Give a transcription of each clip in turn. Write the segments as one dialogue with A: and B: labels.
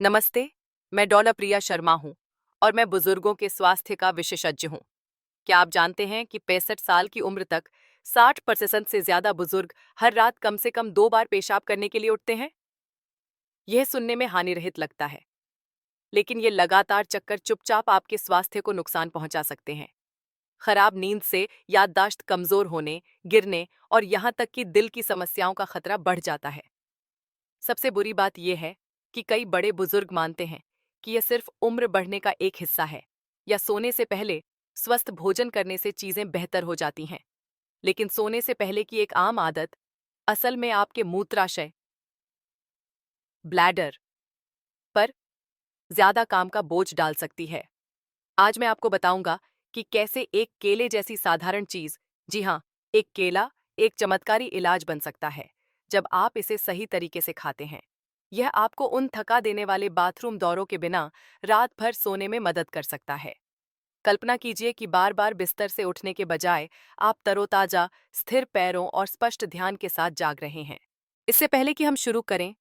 A: नमस्ते, मैं डॉला प्रिया शर्मा हूँ और मैं बुजुर्गों के स्वास्थ्य का विशेषज्ञ हूँ। क्या आप जानते हैं कि 65 साल की उम्र तक 60% से ज्यादा बुजुर्ग हर रात कम से कम 2 बार पेशाब करने के लिए उठते हैं? यह सुनने में हानिरहित लगता है, लेकिन ये लगातार चक्कर चुपचाप आपके स्वास्थ्य को नुकसान पहुंचा सकते हैं। खराब नींद से याददाश्त कमजोर होने, गिरने और यहाँ तक कि दिल की समस्याओं का खतरा बढ़ जाता है। सबसे बुरी बात यह है कि कई बड़े बुजुर्ग मानते हैं कि यह सिर्फ उम्र बढ़ने का एक हिस्सा है या सोने से पहले स्वस्थ भोजन करने से चीजें बेहतर हो जाती हैं। लेकिन सोने से पहले की एक आम आदत असल में आपके मूत्राशय, ब्लैडर पर ज्यादा काम का बोझ डाल सकती है। आज मैं आपको बताऊंगा कि कैसे एक केले जैसी साधारण चीज, जी हाँ, एक केला, एक चमत्कारी इलाज बन सकता है जब आप इसे सही तरीके से खाते हैं। यह आपको उन थका देने वाले बाथरूम दौरों के बिना रात भर सोने में मदद कर सकता है। कल्पना कीजिए कि बार बार बिस्तर से उठने के बजाय आप तरोताजा, स्थिर पैरों और स्पष्ट ध्यान के साथ जाग रहे हैं। इससे पहले कि हम शुरू करें,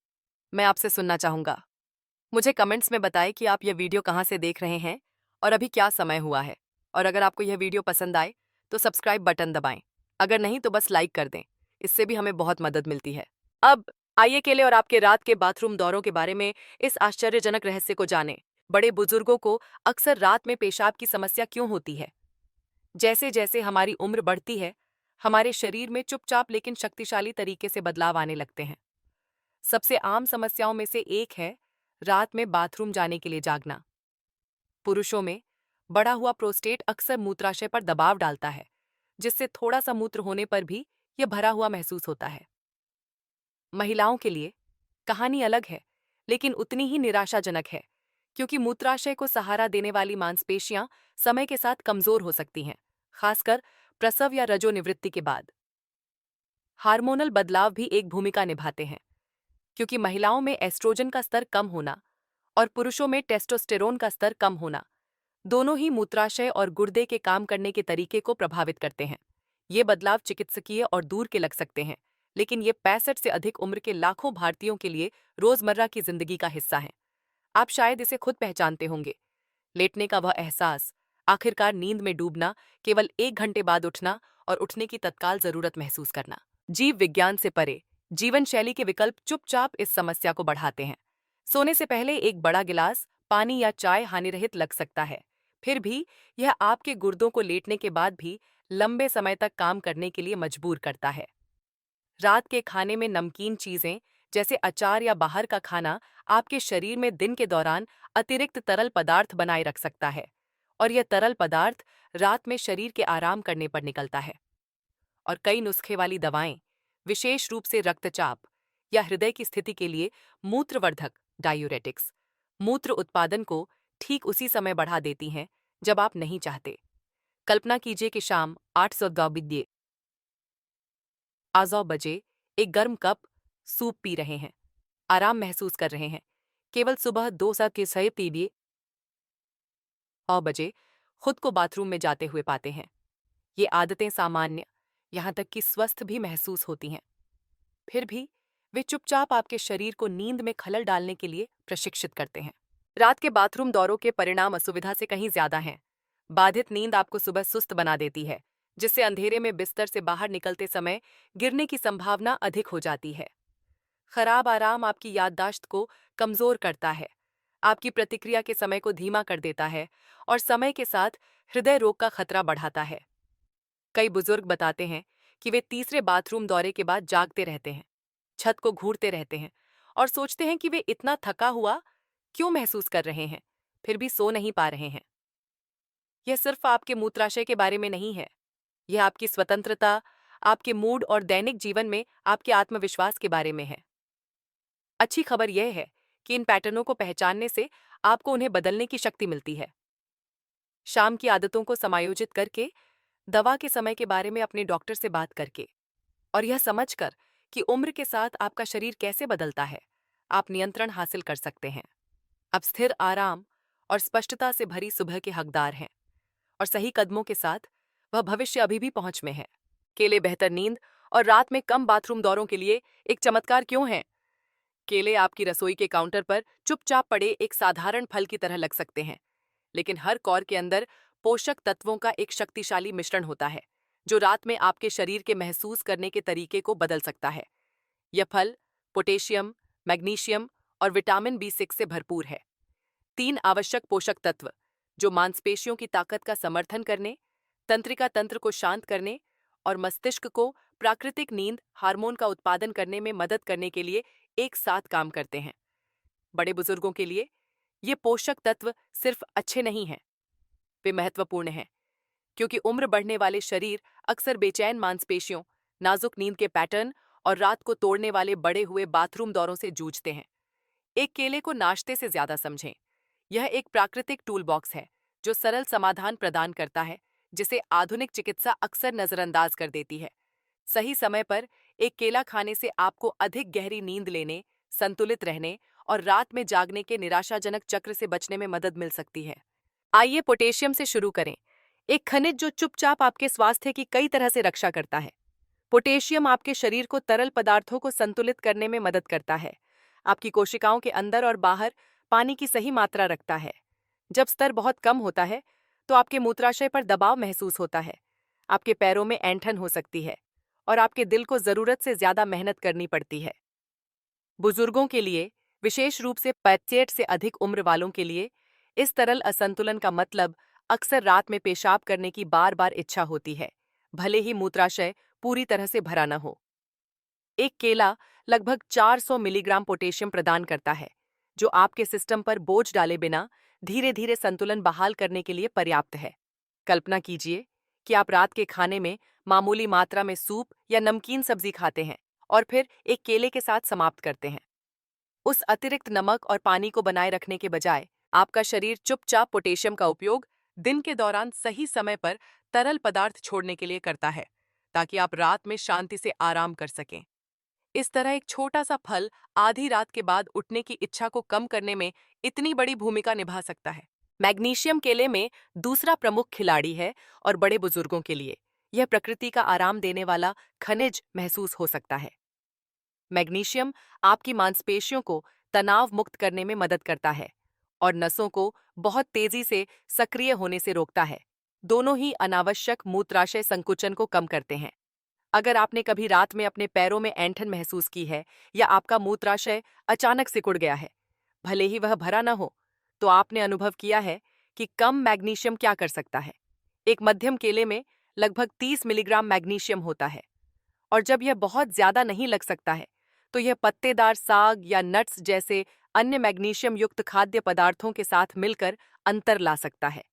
A: मैं आपसे सुनना चाहूंगा। मुझे कमेंट्स में बताएं कि आप यह वीडियो कहाँ से देख रहे हैं और अभी क्या समय हुआ है। और अगर आपको यह वीडियो पसंद आए तो सब्सक्राइब बटन दबाएं। अगर नहीं तो बस लाइक कर दें, इससे भी हमें बहुत मदद मिलती है। अब आइए केले और आपके रात के बाथरूम दौरों के बारे में इस आश्चर्यजनक रहस्य को जानें। बड़े बुजुर्गों को अक्सर रात में पेशाब की समस्या क्यों होती है? जैसे जैसे हमारी उम्र बढ़ती है, हमारे शरीर में चुपचाप लेकिन शक्तिशाली तरीके से बदलाव आने लगते हैं। सबसे आम समस्याओं में से एक है रात में बाथरूम जाने के लिए जागना। पुरुषों में बढ़ा हुआ प्रोस्टेट अक्सर मूत्राशय पर दबाव डालता है, जिससे थोड़ा सा मूत्र होने पर भी यह भरा हुआ महसूस होता है। महिलाओं के लिए कहानी अलग है, लेकिन उतनी ही निराशाजनक है, क्योंकि मूत्राशय को सहारा देने वाली मांसपेशियां समय के साथ कमजोर हो सकती हैं, खासकर प्रसव या रजोनिवृत्ति के बाद। हार्मोनल बदलाव भी एक भूमिका निभाते हैं, क्योंकि महिलाओं में एस्ट्रोजन का स्तर कम होना और पुरुषों में टेस्टोस्टेरोन का स्तर कम होना, दोनों ही मूत्राशय और गुर्दे के काम करने के तरीके को प्रभावित करते हैं। ये बदलाव चिकित्सकीय और दूर के लग सकते हैं, लेकिन ये 65 से अधिक उम्र के लाखों भारतीयों के लिए रोजमर्रा की जिंदगी का हिस्सा हैं। आप शायद इसे खुद पहचानते होंगे। लेटने का वह एहसास, आखिरकार नींद में डूबना, केवल 1 घंटे बाद उठना और उठने की तत्काल जरूरत महसूस करना। जीव विज्ञान से परे जीवन शैली के विकल्प चुपचाप इस समस्या को बढ़ाते हैं। सोने से पहले एक बड़ा गिलास पानी या चाय हानिरहित लग सकता है, फिर भी यह आपके गुर्दों को लेटने के बाद भी लंबे समय तक काम करने के लिए मजबूर करता है। रात के खाने में नमकीन चीजें जैसे अचार या बाहर का खाना आपके शरीर में दिन के दौरान अतिरिक्त तरल पदार्थ बनाए रख सकता है, और यह तरल पदार्थ रात में शरीर के आराम करने पर निकलता है। और कई नुस्खे वाली दवाएं, विशेष रूप से रक्तचाप या हृदय की स्थिति के लिए मूत्रवर्धक डायूरेटिक्स, मूत्र उत्पादन को ठीक उसी समय बढ़ा देती हैं जब आप नहीं चाहते। कल्पना कीजिए कि शाम 8:09 बजे एक गर्म कप सूप पी रहे हैं, आराम महसूस कर रहे हैं। केवल सुबह 2 बजे खुद को बाथरूम में जाते हुए पाते हैं। ये आदतें सामान्य, यहाँ तक कि स्वस्थ भी महसूस होती हैं। फिर भी वे चुपचाप आपके शरीर को नींद में खलल डालने के लिए प्रशिक्षित करते हैं। रात के बाथरूम दौरों के परिणाम असुविधा से कहीं ज्यादा हैं। बाधित नींद आपको सुबह सुस्त बना देती है, जिससे अंधेरे में बिस्तर से बाहर निकलते समय गिरने की संभावना अधिक हो जाती है। खराब आराम आपकी याददाश्त को कमजोर करता है, आपकी प्रतिक्रिया के समय को धीमा कर देता है और समय के साथ हृदय रोग का खतरा बढ़ाता है। कई बुजुर्ग बताते हैं कि वे तीसरे बाथरूम दौरे के बाद जागते रहते हैं, छत को घूरते रहते हैं और सोचते हैं कि वे इतना थका हुआ क्यों महसूस कर रहे हैं, फिर भी सो नहीं पा रहे हैं। यह सिर्फ आपके मूत्राशय के बारे में नहीं है, यह आपकी स्वतंत्रता, आपके मूड और दैनिक जीवन में आपके आत्मविश्वास के बारे में है। अच्छी खबर यह है कि इन पैटर्नों को पहचानने से आपको उन्हें बदलने की शक्ति मिलती है। शाम की आदतों को समायोजित करके, दवा के समय के बारे में अपने डॉक्टर से बात करके और यह समझकर कि उम्र के साथ आपका शरीर कैसे बदलता है, आप नियंत्रण हासिल कर सकते हैं। अब स्थिर आराम और स्पष्टता से भरी सुबह के हकदार हैं, और सही कदमों के साथ वह भविष्य अभी भी पहुंच में है। केले बेहतर नींद और रात में कम बाथरूम दौरों के लिए एक चमत्कार क्यों है? केले आपकी रसोई के काउंटर पर चुपचाप पड़े एक साधारण फल की तरह लग सकते हैं, लेकिन हर कौर के अंदर पोषक तत्वों का एक शक्तिशाली मिश्रण होता है, जो रात में आपके शरीर के महसूस करने के तरीके को बदल सकता है। यह फल पोटेशियम, मैग्नीशियम और विटामिन B6 से भरपूर है। 3 आवश्यक पोषक तत्व जो मांसपेशियों की ताकत का समर्थन करने, तंत्रिका तंत्र को शांत करने और मस्तिष्क को प्राकृतिक नींद हार्मोन का उत्पादन करने में मदद करने के लिए एक साथ काम करते हैं। बड़े बुजुर्गों के लिए ये पोषक तत्व सिर्फ अच्छे नहीं हैं, वे महत्वपूर्ण हैं, क्योंकि उम्र बढ़ने वाले शरीर अक्सर बेचैन मांसपेशियों, नाजुक नींद के पैटर्न और रात को तोड़ने वाले बढ़े हुए बाथरूम दौरों से जूझते हैं। एक केले को नाश्ते से ज्यादा समझें। यह एक प्राकृतिक टूल बॉक्स है जो सरल समाधान प्रदान करता है, जिसे आधुनिक चिकित्सा अक्सर नजरअंदाज कर देती है। सही समय पर एक केला खाने से आपको अधिक गहरी नींद लेने, संतुलित रहने और रात में जागने के निराशाजनक चक्र से बचने में मदद मिल सकती है। आइए पोटेशियम से शुरू करें, एक खनिज जो चुपचाप आपके स्वास्थ्य की कई तरह से रक्षा करता है। पोटेशियम आपके शरीर को तरल पदार्थों को संतुलित करने में मदद करता है, आपकी कोशिकाओं के अंदर और बाहर पानी की सही मात्रा रखता है। जब स्तर बहुत कम होता है तो आपके मूत्राशय पर दबाव महसूस होता है, आपके पैरों में ऐंठन हो सकती है और आपके दिल को जरूरत से ज्यादा मेहनत करनी पड़ती है। बुजुर्गों के लिए, विशेष रूप से 65 से अधिक उम्र वालों के लिए, इस तरल असंतुलन का मतलब अक्सर रात में पेशाब करने की बार बार इच्छा होती है, भले ही मूत्राशय पूरी तरह से भरा न हो। एक केला लगभग 400 मिलीग्राम पोटेशियम प्रदान करता है, जो आपके सिस्टम पर बोझ डाले बिना धीरे धीरे संतुलन बहाल करने के लिए पर्याप्त है। कल्पना कीजिए कि आप रात के खाने में मामूली मात्रा में सूप या नमकीन सब्जी खाते हैं और फिर एक केले के साथ समाप्त करते हैं। उस अतिरिक्त नमक और पानी को बनाए रखने के बजाय आपका शरीर चुपचाप पोटेशियम का उपयोग दिन के दौरान सही समय पर तरल पदार्थ छोड़ने के लिए करता है, ताकि आप रात में शांति से आराम कर सकें। इस तरह एक छोटा सा फल आधी रात के बाद उठने की इच्छा को कम करने में इतनी बड़ी भूमिका निभा सकता है। मैग्नीशियम केले में दूसरा प्रमुख खिलाड़ी है और बड़े बुजुर्गों के लिए यह प्रकृति का आराम देने वाला खनिज महसूस हो सकता है। मैग्नीशियम आपकी मांसपेशियों को तनाव मुक्त करने में मदद करता है और नसों को बहुत तेजी से सक्रिय होने से रोकता है। दोनों ही अनावश्यक मूत्राशय संकुचन को कम करते हैं। अगर आपने कभी रात में अपने पैरों में ऐंठन महसूस की है या आपका मूत्राशय अचानक सिकुड़ गया है, भले ही वह भरा न हो, तो आपने अनुभव किया है कि कम मैग्नीशियम क्या कर सकता है। एक मध्यम केले में लगभग 30 मिलीग्राम मैग्नीशियम होता है, और जब यह बहुत ज्यादा नहीं लग सकता है, तो यह पत्तेदार साग या नट्स जैसे अन्य मैग्नीशियम युक्त खाद्य पदार्थों के साथ मिलकर अंतर ला सकता है।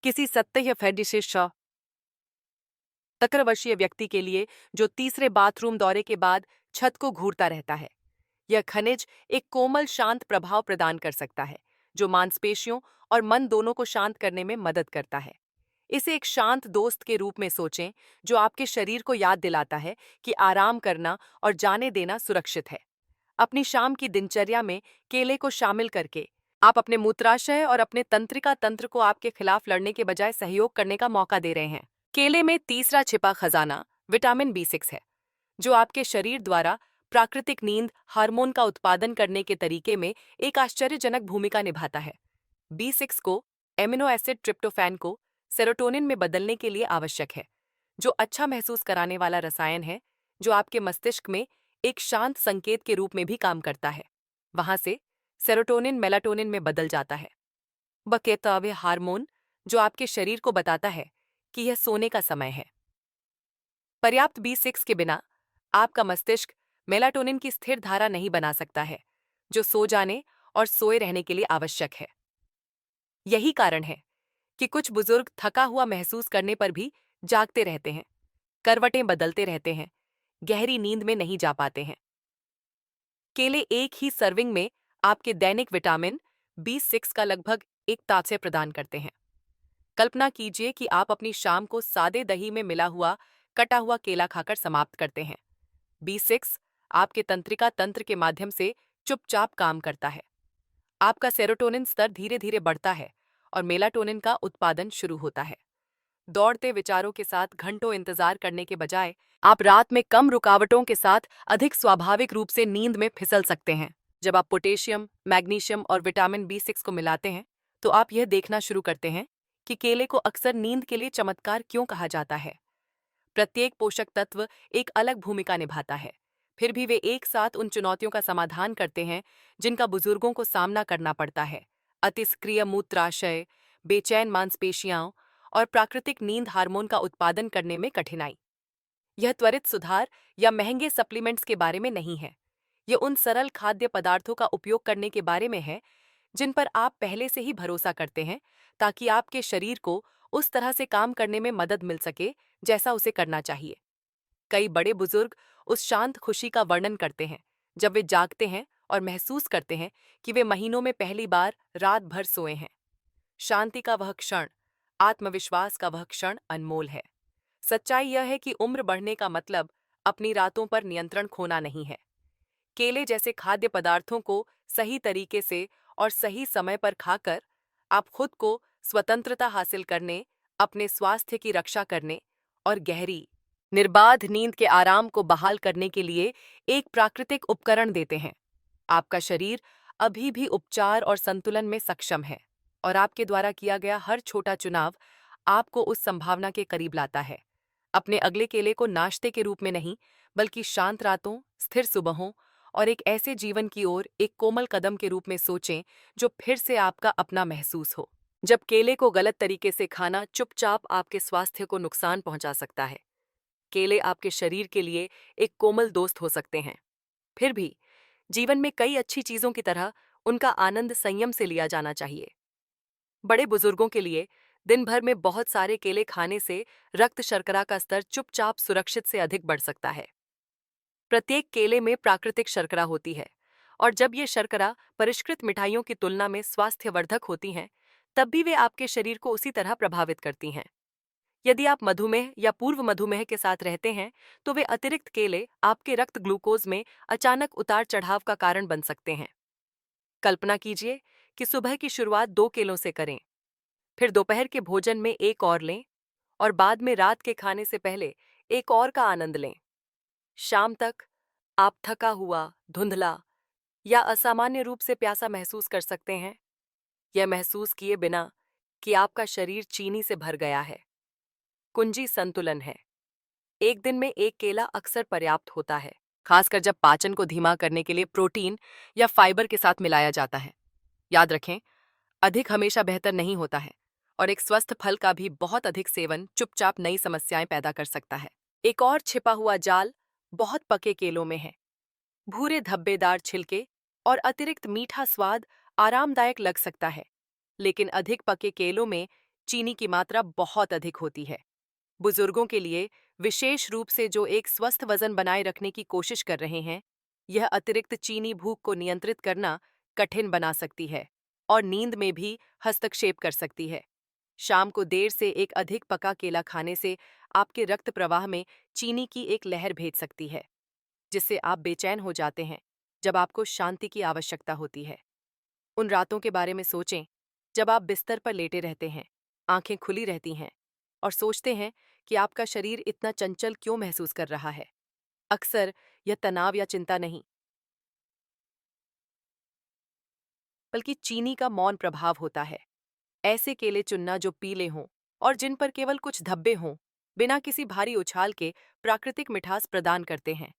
A: किसी सत्य फेडिशिश तक्रवर्षीय व्यक्ति के लिए जो तीसरे बाथरूम दौरे के बाद छत को घूरता रहता है, यह खनिज एक कोमल शांत प्रभाव प्रदान कर सकता है, जो मांसपेशियों और मन दोनों को शांत करने में मदद करता है। इसे एक शांत दोस्त के रूप में सोचें, जो आपके शरीर को याद दिलाता है कि आराम करना और जाने देना सुरक्षित है। अपनी शाम की दिनचर्या में केले को शामिल करके आप अपने मूत्राशय और अपने तंत्रिका तंत्र को आपके खिलाफ लड़ने के बजाय सहयोग करने का मौका दे रहे हैं। केले में तीसरा छिपा खजाना विटामिन B6 है, जो आपके शरीर द्वारा प्राकृतिक नींद हार्मोन का उत्पादन करने के तरीके में एक आश्चर्यजनक भूमिका निभाता है। B6 को एमिनो एसिड ट्रिप्टोफैन को सेरोटोनिन में बदलने के लिए आवश्यक है, जो अच्छा महसूस कराने वाला रसायन है, जो आपके मस्तिष्क में एक शांत संकेत के रूप में भी काम करता है। वहां से सेरोटोनिन मेलाटोनिन में बदल जाता है, बकेतव्य हार्मोन जो आपके शरीर को बताता है कि यह सोने का समय है। पर्याप्त B6 के बिना आपका मस्तिष्क मेलाटोनिन की स्थिर धारा नहीं बना सकता है, जो सो जाने और सोए रहने के लिए आवश्यक है। यही कारण है कि कुछ बुजुर्ग थका हुआ महसूस करने पर भी जागते रहते हैं, करवटें बदलते रहते हैं, गहरी नींद में नहीं जा पाते हैं। केले एक ही सर्विंग में आपके दैनिक विटामिन B6 का लगभग 1 प्रदान करते हैं। कल्पना कीजिए कि आप अपनी शाम को सादे दही में मिला हुआ कटा हुआ केला खाकर समाप्त करते हैं। B6 आपके तंत्रिका तंत्र के माध्यम से चुपचाप काम करता है। आपका सेरोटोनिन स्तर धीरे धीरे बढ़ता है और मेलाटोनिन का उत्पादन शुरू होता है। दौड़ते विचारों के साथ घंटों इंतजार करने के बजाय आप रात में कम रुकावटों के साथ अधिक स्वाभाविक रूप से नींद में फिसल सकते हैं। जब आप पोटेशियम, मैग्नीशियम और विटामिन B6 को मिलाते हैं, तो आप यह देखना शुरू करते हैं कि केले को अक्सर नींद के लिए चमत्कार क्यों कहा जाता है। प्रत्येक पोषक तत्व एक अलग भूमिका निभाता है, फिर भी वे एक साथ उन चुनौतियों का समाधान करते हैं जिनका बुजुर्गों को सामना करना पड़ता है। अतिस्क्रिय मूत्राशय, बेचैन मांसपेशियां और प्राकृतिक नींद हार्मोन का उत्पादन करने में कठिनाई। यह त्वरित सुधार या महंगे सप्लीमेंट्स के बारे में नहीं है। यह उन सरल खाद्य पदार्थों का उपयोग करने के बारे में है जिन पर आप पहले से ही भरोसा करते हैं, ताकि आपके शरीर को उस तरह से काम करने में मदद मिल सके जैसा उसे करना चाहिए। कई बड़े बुजुर्ग उस शांत खुशी का वर्णन करते हैं जब वे जागते हैं और महसूस करते हैं कि वे महीनों में पहली बार रात भर सोए हैं। शांति का वह क्षण, आत्मविश्वास का वह क्षण अनमोल है। सच्चाई यह है कि उम्र बढ़ने का मतलब अपनी रातों पर नियंत्रण खोना नहीं है। केले जैसे खाद्य पदार्थों को सही तरीके से और सही समय पर खाकर आप खुद को स्वतंत्रता हासिल करने, अपने स्वास्थ्य की रक्षा करने और गहरी, निर्बाध नींद के आराम को बहाल करने के लिए एक प्राकृतिक उपकरण देते हैं। आपका शरीर अभी भी उपचार और संतुलन में सक्षम है, और आपके द्वारा किया गया हर छोटा चुनाव आपको उस संभावना के करीब लाता है। अपने अगले केले को नाश्ते के रूप में नहीं, बल्कि शांत रातों, स्थिर सुबहों और एक ऐसे जीवन की ओर एक कोमल कदम के रूप में सोचें जो फिर से आपका अपना महसूस हो। जब केले को गलत तरीके से खाना चुपचाप आपके स्वास्थ्य को नुकसान पहुंचा सकता है, केले आपके शरीर के लिए एक कोमल दोस्त हो सकते हैं। फिर भी जीवन में कई अच्छी चीजों की तरह उनका आनंद संयम से लिया जाना चाहिए। बड़े बुजुर्गों के लिए दिन भर में बहुत सारे केले खाने से रक्त शर्करा का स्तर चुपचाप सुरक्षित से अधिक बढ़ सकता है। प्रत्येक केले में प्राकृतिक शर्करा होती है, और जब ये शर्करा परिष्कृत मिठाइयों की तुलना में स्वास्थ्यवर्धक होती हैं, तब भी वे आपके शरीर को उसी तरह प्रभावित करती हैं। यदि आप मधुमेह या पूर्व मधुमेह के साथ रहते हैं, तो वे अतिरिक्त केले आपके रक्त ग्लूकोज में अचानक उतार चढ़ाव का कारण बन सकते हैं। कल्पना कीजिए कि सुबह की शुरुआत 2 केलों से करें, फिर दोपहर के भोजन में एक और लें, और बाद में रात के खाने से पहले एक और का आनंद लें। शाम तक आप थका हुआ, धुंधला या असामान्य रूप से प्यासा महसूस कर सकते हैं, यह महसूस किए बिना कि आपका शरीर चीनी से भर गया है। कुंजी संतुलन है। एक दिन में एक केला अक्सर पर्याप्त होता है, खासकर जब पाचन को धीमा करने के लिए प्रोटीन या फाइबर के साथ मिलाया जाता है। याद रखें, अधिक हमेशा बेहतर नहीं होता है, और एक स्वस्थ फल का भी बहुत अधिक सेवन चुपचाप नई समस्याएं पैदा कर सकता है। एक और छिपा हुआ जाल बहुत पके केलों में है। भूरे धब्बेदार छिलके और अतिरिक्त मीठा स्वाद आरामदायक लग सकता है, लेकिन अधिक पके केलों में चीनी की मात्रा बहुत अधिक होती है। बुजुर्गों के लिए, विशेष रूप से जो एक स्वस्थ वजन बनाए रखने की कोशिश कर रहे हैं, यह अतिरिक्त चीनी भूख को नियंत्रित करना कठिन बना सकती है और नींद में भी हस्तक्षेप कर सकती है। शाम को देर से एक अधिक पका केला खाने से आपके रक्त प्रवाह में चीनी की एक लहर भेज सकती है, जिससे आप बेचैन हो जाते हैं जब आपको शांति की आवश्यकता होती है। उन रातों के बारे में सोचें जब आप बिस्तर पर लेटे रहते हैं, आंखें खुली रहती हैं और सोचते हैं कि आपका शरीर इतना चंचल क्यों महसूस कर रहा है। अक्सर यह तनाव या चिंता नहीं, बल्कि चीनी का मौन प्रभाव होता है। ऐसे केले चुनना जो पीले हों और जिन पर केवल कुछ धब्बे हों, बिना किसी भारी उछाल के प्राकृतिक मिठास प्रदान करते हैं।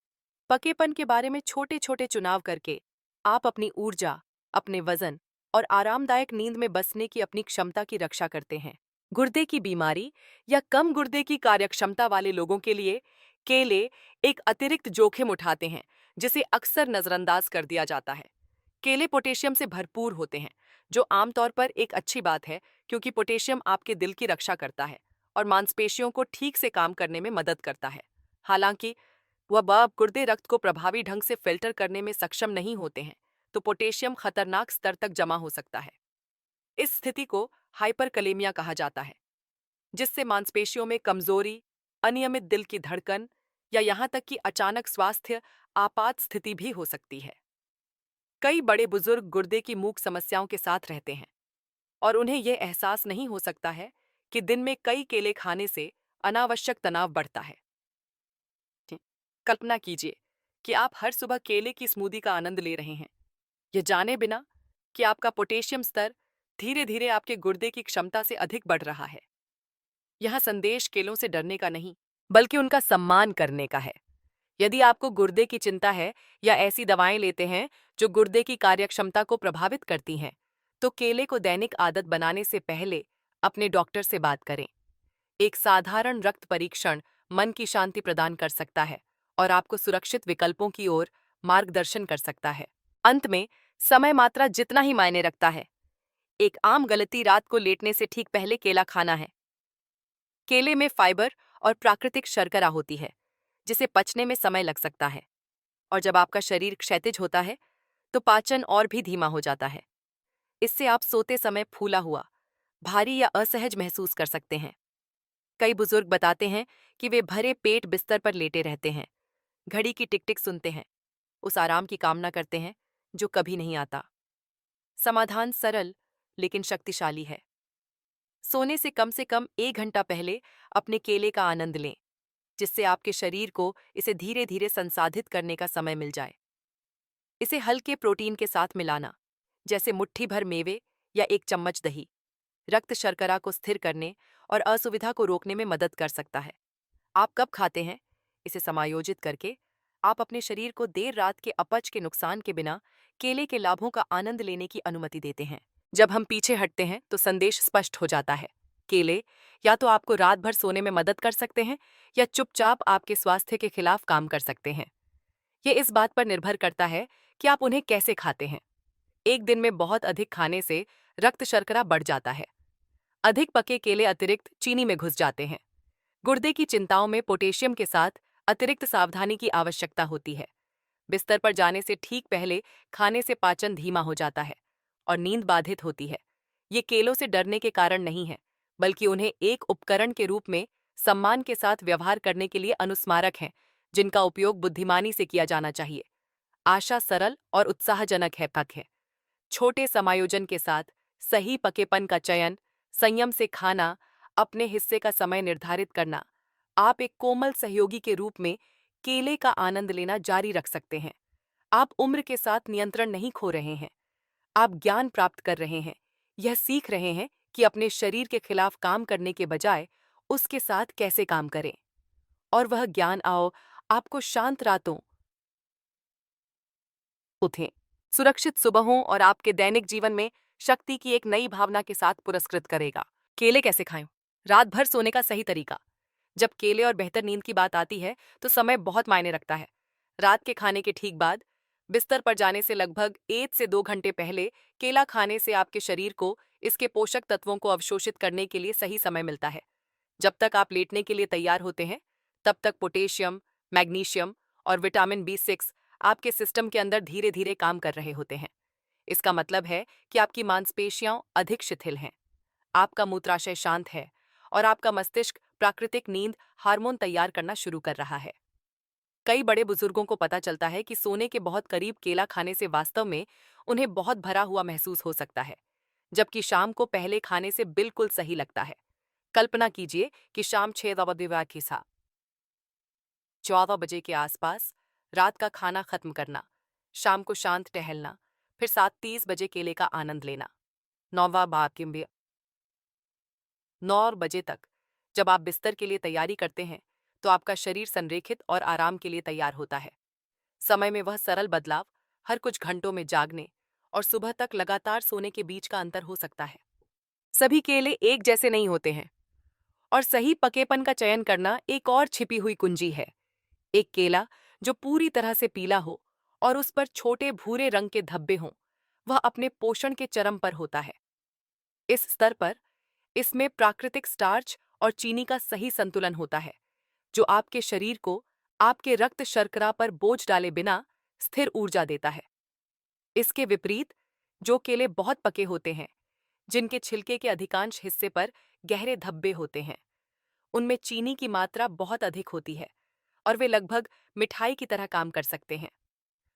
A: पकेपन के बारे में छोटे छोटे चुनाव करके आप अपनी ऊर्जा, अपने वजन और आरामदायक नींद में बसने की अपनी क्षमता की रक्षा करते हैं। गुर्दे की बीमारी या कम गुर्दे की कार्यक्षमता वाले लोगों के लिए केले एक अतिरिक्त जोखिम उठाते हैं, जिसे अक्सर नजरअंदाज कर दिया जाता है। केले पोटेशियम से भरपूर होते हैं, जो आमतौर पर एक अच्छी बात है, क्योंकि पोटेशियम आपके दिल की रक्षा करता है और मांसपेशियों को ठीक से काम करने में मदद करता है। हालांकि वह गुर्दे रक्त को प्रभावी ढंग से फिल्टर करने में सक्षम नहीं होते हैं, तो पोटेशियम खतरनाक स्तर तक जमा हो सकता है। इस स्थिति को हाइपरकलेमिया कहा जाता है, जिससे मांसपेशियों में कमजोरी, अनियमित दिल की धड़कन या यहाँ तक कि अचानक स्वास्थ्य आपात स्थिति भी हो सकती है। कई बड़े बुजुर्ग गुर्दे की मूक समस्याओं के साथ रहते हैं, और उन्हें यह एहसास नहीं हो सकता है कि दिन में कई केले खाने से अनावश्यक तनाव बढ़ता है। कल्पना कीजिए कि आप हर सुबह केले की स्मूदी का आनंद ले रहे हैं, ये जाने बिना कि आपका पोटेशियम स्तर धीरे धीरे आपके गुर्दे की क्षमता से अधिक बढ़ रहा है। यह संदेश केलों से डरने का नहीं, बल्कि उनका सम्मान करने का है। यदि आपको गुर्दे की चिंता है या ऐसी दवाएं लेते हैं जो गुर्दे की कार्यक्षमता को प्रभावित करती हैं, तो केले को दैनिक आदत बनाने से पहले अपने डॉक्टर से बात करें। एक साधारण रक्त परीक्षण मन की शांति प्रदान कर सकता है और आपको सुरक्षित विकल्पों की ओर मार्गदर्शन कर सकता है। अंत में, समय मात्रा जितना ही मायने रखता है। एक आम गलती रात को लेटने से ठीक पहले केला खाना है। केले में फाइबर और प्राकृतिक शर्करा होती है, जिसे पचने में समय लग सकता है, और जब आपका शरीर क्षैतिज होता है तो पाचन और भी धीमा हो जाता है। इससे आप सोते समय फूला हुआ, भारी या असहज महसूस कर सकते हैं। कई बुजुर्ग बताते हैं कि वे भरे पेट बिस्तर पर लेटे रहते हैं, घड़ी की टिक टिक सुनते हैं, उस आराम की कामना करते हैं जो कभी नहीं आता। समाधान सरल लेकिन शक्तिशाली है। सोने से कम 1 घंटा पहले अपने केले का आनंद लें, जिससे आपके शरीर को इसे धीरे धीरे संसाधित करने का समय मिल जाए। इसे हल्के प्रोटीन के साथ मिलाना, जैसे मुट्ठी भर मेवे या 1 चम्मच दही, रक्त शर्करा को स्थिर करने और असुविधा को रोकने में मदद कर सकता है। आप कब खाते हैं, इसे समायोजित करके आप अपने शरीर को देर रात के अपच के नुकसान के बिना केले के लाभों का आनंद लेने की अनुमति देते हैं। जब हम पीछे हटते हैं तो संदेश स्पष्ट हो जाता है। केले या तो आपको रात भर सोने में मदद कर सकते हैं या चुपचाप आपके स्वास्थ्य के खिलाफ काम कर सकते हैं। ये इस बात पर निर्भर करता है कि आप उन्हें कैसे खाते हैं। एक दिन में बहुत अधिक खाने से रक्त शर्करा बढ़ जाता है। अधिक पके केले अतिरिक्त चीनी में घुस जाते हैं। गुर्दे की चिंताओं में पोटेशियम के साथ अतिरिक्त सावधानी की आवश्यकता होती है। बिस्तर पर जाने से ठीक पहले खाने से पाचन धीमा हो जाता है और नींद बाधित होती है। ये केलों से डरने के कारण नहीं है, बल्कि उन्हें एक उपकरण के रूप में सम्मान के साथ व्यवहार करने के लिए अनुस्मारक हैं, जिनका उपयोग बुद्धिमानी से किया जाना चाहिए। आशा सरल और उत्साहजनक है पक है। छोटे समायोजन के साथ सही पकेपन का चयन, संयम से खाना, अपने हिस्से का समय निर्धारित करना, आप एक कोमल सहयोगी के रूप में केले का आनंद लेना जारी रख सकते हैं। आप उम्र के साथ नियंत्रण नहीं खो रहे हैं। आप ज्ञान प्राप्त कर रहे हैं। यह सीख रहे हैं कि अपने शरीर के खिलाफ काम करने के बजाय उसके साथ कैसे काम करें। और वह ज्ञान आओ आपको शांत रातों, उठें, सुरक्षित सुबहों और आपके दैनिक जीवन में शक्ति की एक नई भावना के साथ पुरस्कृत करेगा। केले कैसे खाएं? रात भर सोने का सही तरीका। जब केले और बेहतर नींद की बात आती है तो समय बहुत मायने रखता है। रात के खाने के ठीक बाद बिस्तर पर जाने से लगभग 1 से 2 घंटे पहले केला खाने से आपके शरीर को इसके पोषक तत्वों को अवशोषित करने के लिए सही समय मिलता है। जब तक आप लेटने के लिए तैयार होते हैं, तब तक पोटेशियम, मैग्नीशियम और विटामिन B6 आपके सिस्टम के अंदर धीरे धीरे काम कर रहे होते हैं। इसका मतलब है कि आपकी मांसपेशियां अधिक शिथिल हैं, आपका मूत्राशय शांत है और आपका मस्तिष्क प्राकृतिक नींद हार्मोन तैयार करना शुरू कर रहा है। कई बड़े बुजुर्गों को पता चलता है कि सोने के बहुत करीब केला खाने से वास्तव में उन्हें बहुत भरा हुआ महसूस हो सकता है, जबकि शाम को पहले खाने से बिल्कुल सही लगता है। कल्पना कीजिए कि शाम 6 के साथ 14 बजे के आसपास रात का खाना खत्म करना, शाम को शांत टहलना, फिर 7:30 बजे केले का आनंद लेना। 9 बजे तक जब आप बिस्तर के लिए तैयारी करते हैं तो आपका शरीर संरेखित और आराम के लिए तैयार होता है। समय में वह सरल बदलाव हर कुछ घंटों में जागने और सुबह तक लगातार सोने के बीच का अंतर हो सकता है। सभी केले एक जैसे नहीं होते हैं और सही पकेपन का चयन करना एक और छिपी हुई कुंजी है। एक केला जो पूरी तरह से पीला हो और उस पर छोटे भूरे रंग के धब्बे हों, वह अपने पोषण के चरम पर होता है। इस स्तर पर इसमें प्राकृतिक स्टार्च और चीनी का सही संतुलन होता है, जो आपके शरीर को आपके रक्त शर्करा पर बोझ डाले बिना स्थिर ऊर्जा देता है। इसके विपरीत, जो केले बहुत पके होते हैं, जिनके छिलके के अधिकांश हिस्से पर गहरे धब्बे होते हैं, उनमें चीनी की मात्रा बहुत अधिक होती है और वे लगभग मिठाई की तरह काम कर सकते हैं।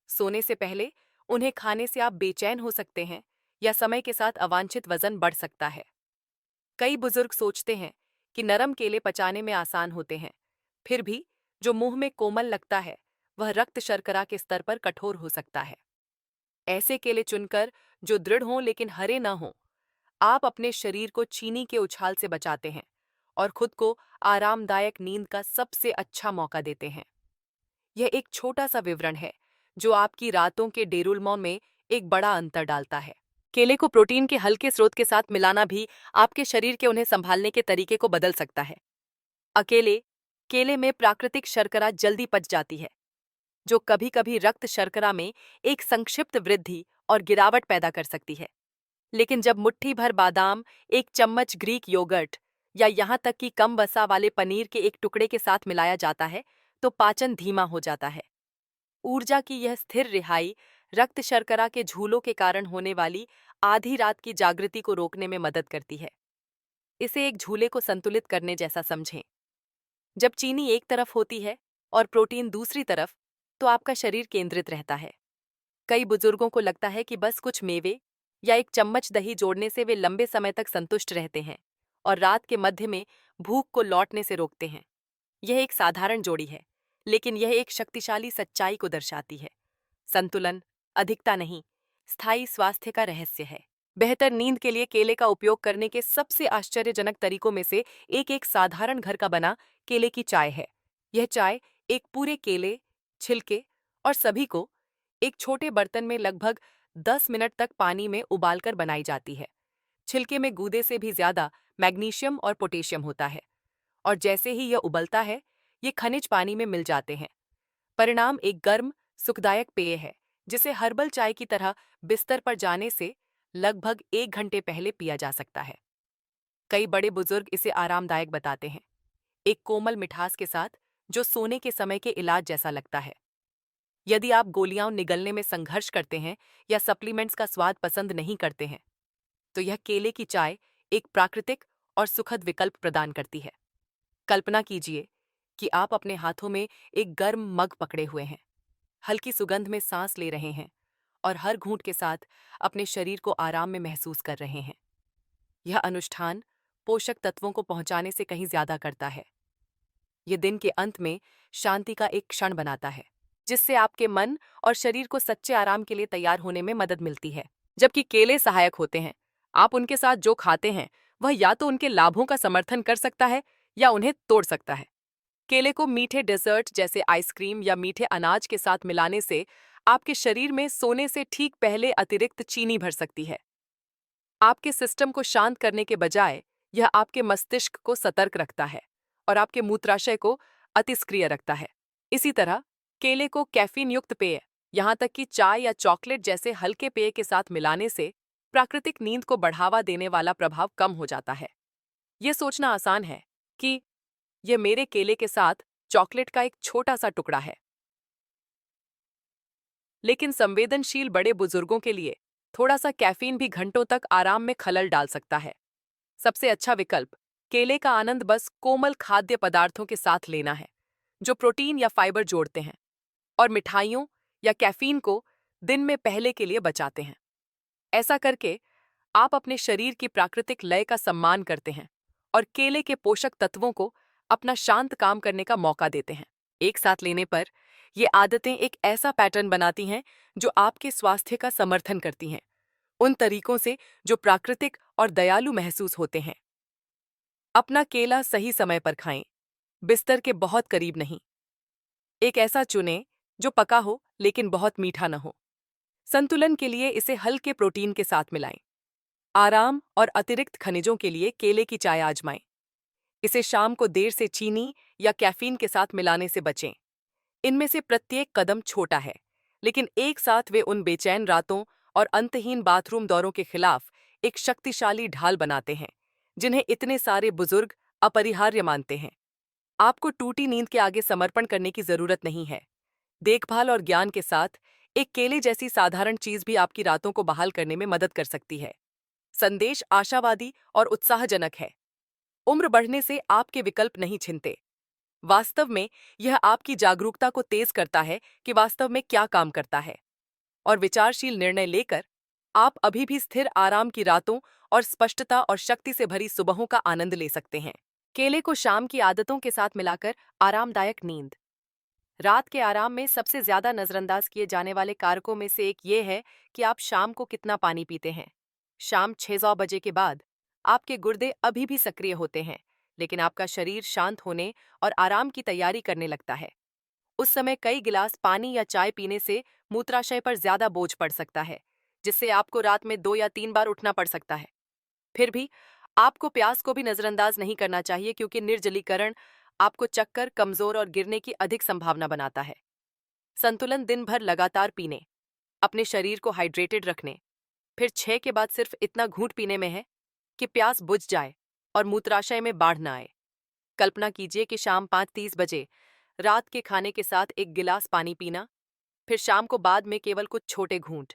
A: सोने से पहले उन्हें खाने से आप बेचैन हो सकते हैं या समय के साथ अवांछित वजन बढ़ सकता है। कई बुजुर्ग सोचते हैं कि नरम केले पचाने में आसान होते हैं, फिर भी जो मुंह में कोमल लगता है, वह रक्त शर्करा के स्तर पर कठोर हो सकता है। ऐसे केले चुनकर जो दृढ़ हों लेकिन हरे न हों। आप अपने शरीर को चीनी के उछाल से बचाते हैं और खुद को आरामदायक नींद का सबसे अच्छा मौका देते हैं। यह एक छोटा सा विवरण है जो आपकी रातों के डेरुलमों में एक बड़ा अंतर डालता है। केले को प्रोटीन के हल्के स्रोत के साथ मिलाना भी आपके शरीर के उन्हें संभालने के तरीके को बदल सकता है। अकेले केले में प्राकृतिक शर्करा जल्दी पच जाती है, जो कभी कभी रक्त शर्करा में एक संक्षिप्त वृद्धि और गिरावट पैदा कर सकती है। लेकिन जब मुट्ठी भर बादाम, एक चम्मच ग्रीक योगर्ट या यहाँ तक कि कम वसा वाले पनीर के एक टुकड़े के साथ मिलाया जाता है तो पाचन धीमा हो जाता है। ऊर्जा की यह स्थिर रिहाई रक्त शर्करा के झूलों के कारण होने वाली आधी रात की जागृति को रोकने में मदद करती है। इसे एक झूले को संतुलित करने जैसा समझें। जब चीनी एक तरफ होती है और प्रोटीन दूसरी तरफ, तो आपका शरीर केंद्रित रहता है। कई बुजुर्गों को लगता है कि बस कुछ मेवे या एक चम्मच दही जोड़ने से वे लंबे समय तक संतुष्ट रहते हैं और रात के मध्य में भूख को लौटने से रोकते हैं। यह एक साधारण जोड़ी है, लेकिन यह एक शक्तिशाली सच्चाई को दर्शाती है। संतुलन, अधिकता नहीं, स्थायी स्वास्थ्य का रहस्य है। बेहतर नींद के लिए केले का उपयोग करने के सबसे आश्चर्यजनक तरीकों में से एक साधारण घर का बना केले की चाय है। यह चाय एक पूरे केले, छिलके और सभी को एक छोटे बर्तन में लगभग 10 मिनट तक पानी में उबालकर बनाई जाती है। छिलके में गूदे से भी ज्यादा मैग्नीशियम और पोटेशियम होता है और जैसे ही यह उबलता है, ये खनिज पानी में मिल जाते हैं। परिणाम एक गर्म, सुखदायक पेय है जिसे हर्बल चाय की तरह बिस्तर पर जाने से लगभग 1 घंटे पहले पिया जा सकता है। कई बड़े बुजुर्ग इसे आरामदायक बताते हैं, एक कोमल मिठास के साथ जो सोने के समय के इलाज जैसा लगता है। यदि आप गोलियां निगलने में संघर्ष करते हैं या सप्लीमेंट्स का स्वाद पसंद नहीं करते हैं, तो यह केले की चाय एक प्राकृतिक और सुखद विकल्प प्रदान करती है। कल्पना कीजिए कि आप अपने हाथों में एक गर्म मग पकड़े हुए हैं, हल्की सुगंध में सांस ले रहे हैं और हर घूंट के साथ अपने शरीर को आराम में महसूस कर रहे हैं। यह अनुष्ठान पोषक तत्वों को पहुंचाने से कहीं ज्यादा करता है। यह दिन के अंत में शांति का एक क्षण बनाता है, जिससे आपके मन और शरीर को सच्चे आराम के लिए तैयार होने में मदद मिलती है। जबकि केले सहायक होते हैं, आप उनके साथ जो खाते हैं वह या तो उनके लाभों का समर्थन कर सकता है या उन्हें तोड़ सकता है। केले को मीठे डेजर्ट जैसे आइसक्रीम या मीठे अनाज के साथ मिलाने से आपके शरीर में सोने से ठीक पहले अतिरिक्त चीनी भर सकती है। आपके सिस्टम को शांत करने के बजाय यह आपके मस्तिष्क को सतर्क रखता है और आपके मूत्राशय को अतिस्क्रिय रखता है। इसी तरह केले को कैफीन युक्त पेय, यहाँ तक कि चाय या चॉकलेट जैसे हल्के पेय के साथ मिलाने से प्राकृतिक नींद को बढ़ावा देने वाला प्रभाव कम हो जाता है। यह सोचना आसान है कि यह मेरे केले के साथ चॉकलेट का एक छोटा सा टुकड़ा है, लेकिन संवेदनशील बड़े बुजुर्गों के लिए थोड़ा सा कैफीन भी घंटों तक आराम में खलल डाल सकता है। सबसे अच्छा विकल्प केले का आनंद बस कोमल खाद्य पदार्थों के साथ लेना है, जो प्रोटीन या फाइबर जोड़ते हैं और मिठाइयों या कैफीन को दिन में पहले के लिए बचाते हैं। ऐसा करके आप अपने शरीर की प्राकृतिक लय का सम्मान करते हैं और केले के पोषक तत्वों को अपना शांत काम करने का मौका देते हैं। एक साथ लेने पर ये आदतें एक ऐसा पैटर्न बनाती हैं जो आपके स्वास्थ्य का समर्थन करती हैं, उन तरीकों से जो प्राकृतिक और दयालु महसूस होते हैं। अपना केला सही समय पर खाएं, बिस्तर के बहुत करीब नहीं। एक ऐसा चुनें जो पका हो लेकिन बहुत मीठा न हो। संतुलन के लिए इसे हल्के प्रोटीन के साथ मिलाएं। आराम और अतिरिक्त खनिजों के लिए केले की चाय आजमाएं। इसे शाम को देर से चीनी या कैफीन के साथ मिलाने से बचें। इनमें से प्रत्येक कदम छोटा है, लेकिन एक साथ वे उन बेचैन रातों और अंतहीन बाथरूम दौरों के खिलाफ एक शक्तिशाली ढाल बनाते हैं, जिन्हें इतने सारे बुजुर्ग अपरिहार्य मानते हैं। आपको टूटी नींद के आगे समर्पण करने की जरूरत नहीं है। देखभाल और ज्ञान के साथ एक केले जैसी साधारण चीज भी आपकी रातों को बहाल करने में मदद कर सकती है। संदेश आशावादी और उत्साहजनक है। उम्र बढ़ने से आपके विकल्प नहीं छिनते। वास्तव में यह आपकी जागरूकता को तेज करता है कि वास्तव में क्या काम करता है, और विचारशील निर्णय लेकर आप अभी भी स्थिर आराम की रातों और स्पष्टता और शक्ति से भरी सुबहों का आनंद ले सकते हैं। केले को शाम की आदतों के साथ मिलाकर आरामदायक नींद। रात के आराम में सबसे ज्यादा नजरअंदाज किए जाने वाले कारकों में से एक ये है कि आप शाम को कितना पानी पीते हैं। शाम 6 बजे के बाद आपके गुर्दे अभी भी सक्रिय होते हैं, लेकिन आपका शरीर शांत होने और आराम की तैयारी करने लगता है। उस समय कई गिलास पानी या चाय पीने से मूत्राशय पर ज्यादा बोझ पड़ सकता है, जिससे आपको रात में 2 या 3 बार उठना पड़ सकता है। फिर भी आपको प्यास को भी नजरअंदाज नहीं करना चाहिए, क्योंकि निर्जलीकरण आपको चक्कर, कमजोर और गिरने की अधिक संभावना बनाता है। संतुलन दिन भर लगातार पीने, अपने शरीर को हाइड्रेटेड रखने, फिर 6 के बाद सिर्फ इतना घूंट पीने में है कि प्यास बुझ जाए और मूत्राशय में बाढ़ न आए। कल्पना कीजिए कि शाम 5:30 बजे रात के खाने के साथ एक गिलास पानी पीना, फिर शाम को बाद में केवल कुछ छोटे घूंट।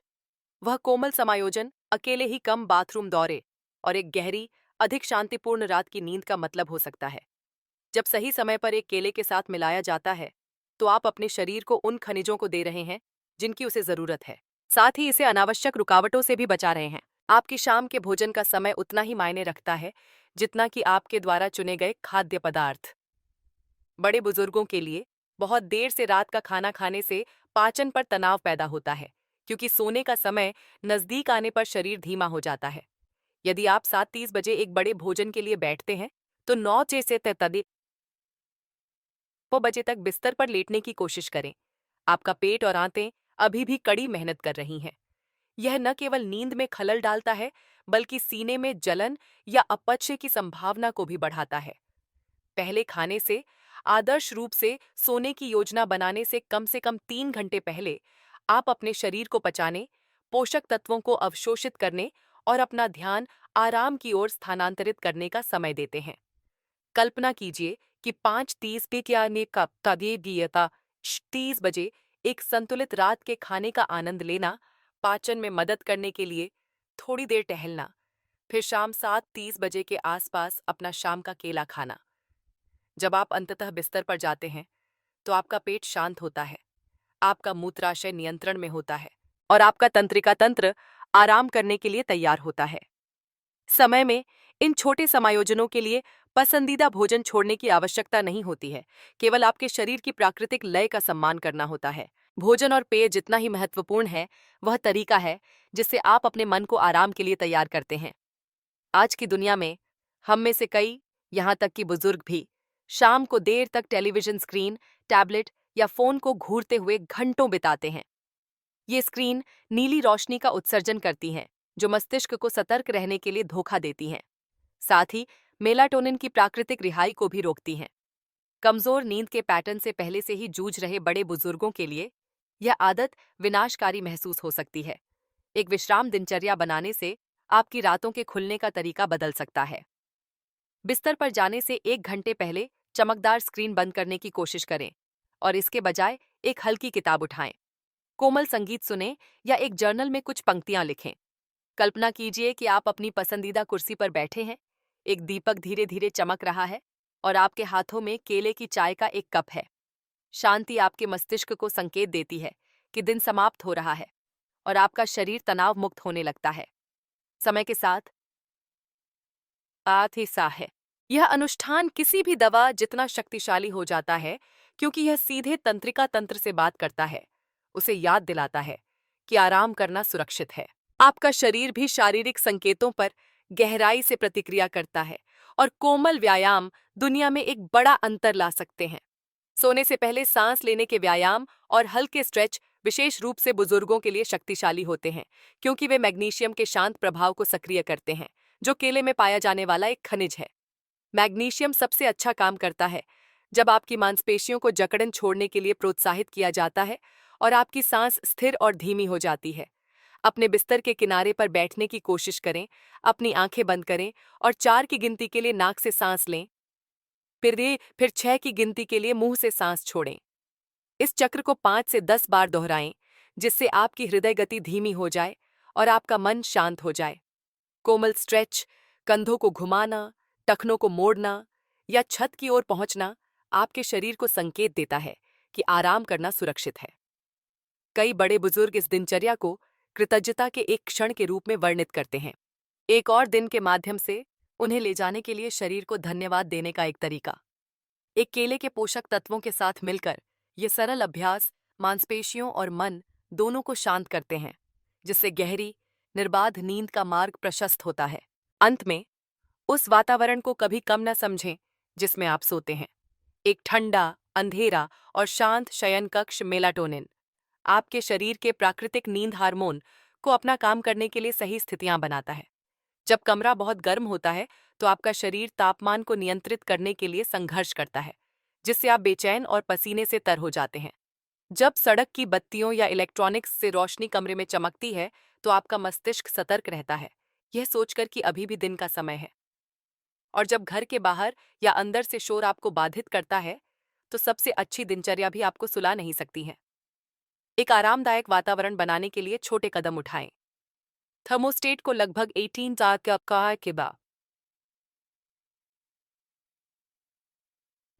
A: वह कोमल समायोजन अकेले ही कम बाथरूम दौरे और एक गहरी, अधिक शांतिपूर्ण रात की नींद का मतलब हो सकता है। जब सही समय पर एक केले के साथ मिलाया जाता है, तो आप अपने शरीर को उन खनिजों को दे रहे हैं जिनकी उसे जरूरत है। साथ ही इसे अनावश्यक रुकावटों से भी बचा रहे हैं। आपकी शाम के भोजन का समय उतना ही मायने रखता है जितना कि आपके द्वारा चुने गए खाद्य पदार्थ। बड़े बुजुर्गों के लिए बहुत देर से रात का खाना खाने से पाचन पर तनाव पैदा होता है, क्योंकि सोने का समय नजदीक आने पर शरीर धीमा हो जाता है। यदि आप 7:30 बजे एक बड़े भोजन के लिए बैठते हैं, तो 9 से 9:30 बजे तक बिस्तर पर लेटने की कोशिश करें। आपका पेट और आंतें अभी भी कड़ी मेहनत कर रही हैं। यह न केवल नींद में खलल डालता है, बल्कि सीने में जलन या अपच की संभावना को भी बढ़ाता है। पहले खाने से, आदर्श रूप से सोने की योजना बनाने से कम 3 घंटे पहले आप अपने शरीर को पचाने, पोषक तत्वों को अवशोषित करने और अपना ध्यान आराम की ओर स्थानांतरित करने का समय देते हैं। कल्पना कीजिए कि 5:30 पे क्या ने का तदेगीयता 30 बजे एक संतुलित रात के खाने का आनंद लेना, पाचन में मदद करने के लिए थोड़ी देर टहलना, फिर शाम 7:30 बजे के आसपास अपना शाम का केला खाना। जब आप अंततः बिस्तर पर जाते हैं, तो आपका पेट शांत होता है, आपका मूत्राशय नियंत्रण में होता है और आपका तंत्रिका तंत्र आराम करने के लिए तैयार होता है। समय में इन छोटे समायोजनों के लिए पसंदीदा भोजन छोड़ने की आवश्यकता नहीं होती है, केवल आपके शरीर की प्राकृतिक लय का सम्मान करना होता है। भोजन और पेय जितना ही महत्वपूर्ण है, वह तरीका है जिससे आप अपने मन को आराम के लिए तैयार करते हैं। आज की दुनिया में हम में से कई, यहाँ तक कि बुजुर्ग भी, शाम को देर तक टेलीविजन स्क्रीन, टैबलेट या फोन को घूरते हुए घंटों बिताते हैं। ये स्क्रीन नीली रोशनी का उत्सर्जन करती हैं, जो मस्तिष्क को सतर्क रहने के लिए धोखा देती हैं। साथ ही मेलाटोनिन की प्राकृतिक रिहाई को भी रोकती हैं। कमजोर नींद के पैटर्न से पहले से ही जूझ रहे बड़े बुजुर्गों के लिए यह आदत विनाशकारी महसूस हो सकती है। एक विश्राम दिनचर्या बनाने से आपकी रातों के खुलने का तरीका बदल सकता है। बिस्तर पर जाने से 1 घंटे पहले चमकदार स्क्रीन बंद करने की कोशिश करें और इसके बजाय एक हल्की किताब उठाएं। कोमल संगीत सुनें या एक जर्नल में कुछ पंक्तियां लिखें। कल्पना कीजिए कि आप अपनी पसंदीदा कुर्सी पर बैठे हैं, एक दीपक धीरे धीरे चमक रहा है और आपके हाथों में केले की चाय का एक कप है। शांति आपके मस्तिष्क को संकेत देती है कि दिन समाप्त हो रहा है और आपका शरीर तनाव मुक्त होने लगता है। समय के साथ ही सा है। यह अनुष्ठान किसी भी दवा जितना शक्तिशाली हो जाता है, क्योंकि यह सीधे तंत्रिका तंत्र से बात करता है, उसे याद दिलाता है कि आराम करना सुरक्षित है। आपका शरीर भी शारीरिक संकेतों पर गहराई से प्रतिक्रिया करता है और कोमल व्यायाम दुनिया में एक बड़ा अंतर ला सकते हैं। सोने से पहले सांस लेने के व्यायाम और हल्के स्ट्रेच विशेष रूप से बुजुर्गों के लिए शक्तिशाली होते हैं, क्योंकि वे मैग्नीशियम के शांत प्रभाव को सक्रिय करते हैं, जो केले में पाया जाने वाला एक खनिज है। मैग्नीशियम सबसे अच्छा काम करता है जब आपकी मांसपेशियों को जकड़न छोड़ने के लिए प्रोत्साहित किया जाता है और आपकी सांस स्थिर और धीमी हो जाती है। अपने बिस्तर के किनारे पर बैठने की कोशिश करें, अपनी आंखें बंद करें और 4 की गिनती के लिए नाक से सांस लें, फिर 6 की गिनती के लिए मुंह से सांस छोड़ें। इस चक्र को 5 से 10 बार दोहराएं, जिससे आपकी हृदय गति धीमी हो जाए और आपका मन शांत हो जाए। कोमल स्ट्रेच, कंधों को घुमाना, टखनों को मोड़ना या छत की ओर पहुंचना आपके शरीर को संकेत देता है कि आराम करना सुरक्षित है। कई बड़े बुजुर्ग इस दिनचर्या को कृतज्ञता के एक क्षण के रूप में वर्णित करते हैं, एक और दिन के माध्यम से उन्हें ले जाने के लिए शरीर को धन्यवाद देने का एक तरीका। एक केले के पोषक तत्वों के साथ मिलकर ये सरल अभ्यास मांसपेशियों और मन दोनों को शांत करते हैं, जिससे गहरी, निर्बाध नींद का मार्ग प्रशस्त होता है। अंत में, उस वातावरण को कभी कम न समझें जिसमें आप सोते हैं। एक ठंडा, अंधेरा और शांत शयन कक्ष मेलाटोनिन आपके शरीर के प्राकृतिक नींद हार्मोन को अपना काम करने के लिए सही स्थितियां बनाता है। जब कमरा बहुत गर्म होता है, तो आपका शरीर तापमान को नियंत्रित करने के लिए संघर्ष करता है, जिससे आप बेचैन और पसीने से तर हो जाते हैं। जब सड़क की बत्तियों या इलेक्ट्रॉनिक्स से रोशनी कमरे में चमकती है, तो आपका मस्तिष्क सतर्क रहता है, यह सोचकर कि अभी भी दिन का समय है। और जब घर के बाहर या अंदर से शोर आपको बाधित करता है, तो सबसे अच्छी दिनचर्या भी आपको सुला नहीं सकती है। एक आरामदायक वातावरण बनाने के लिए छोटे कदम उठाएं। थर्मोस्टेट को लगभग 18 के बाद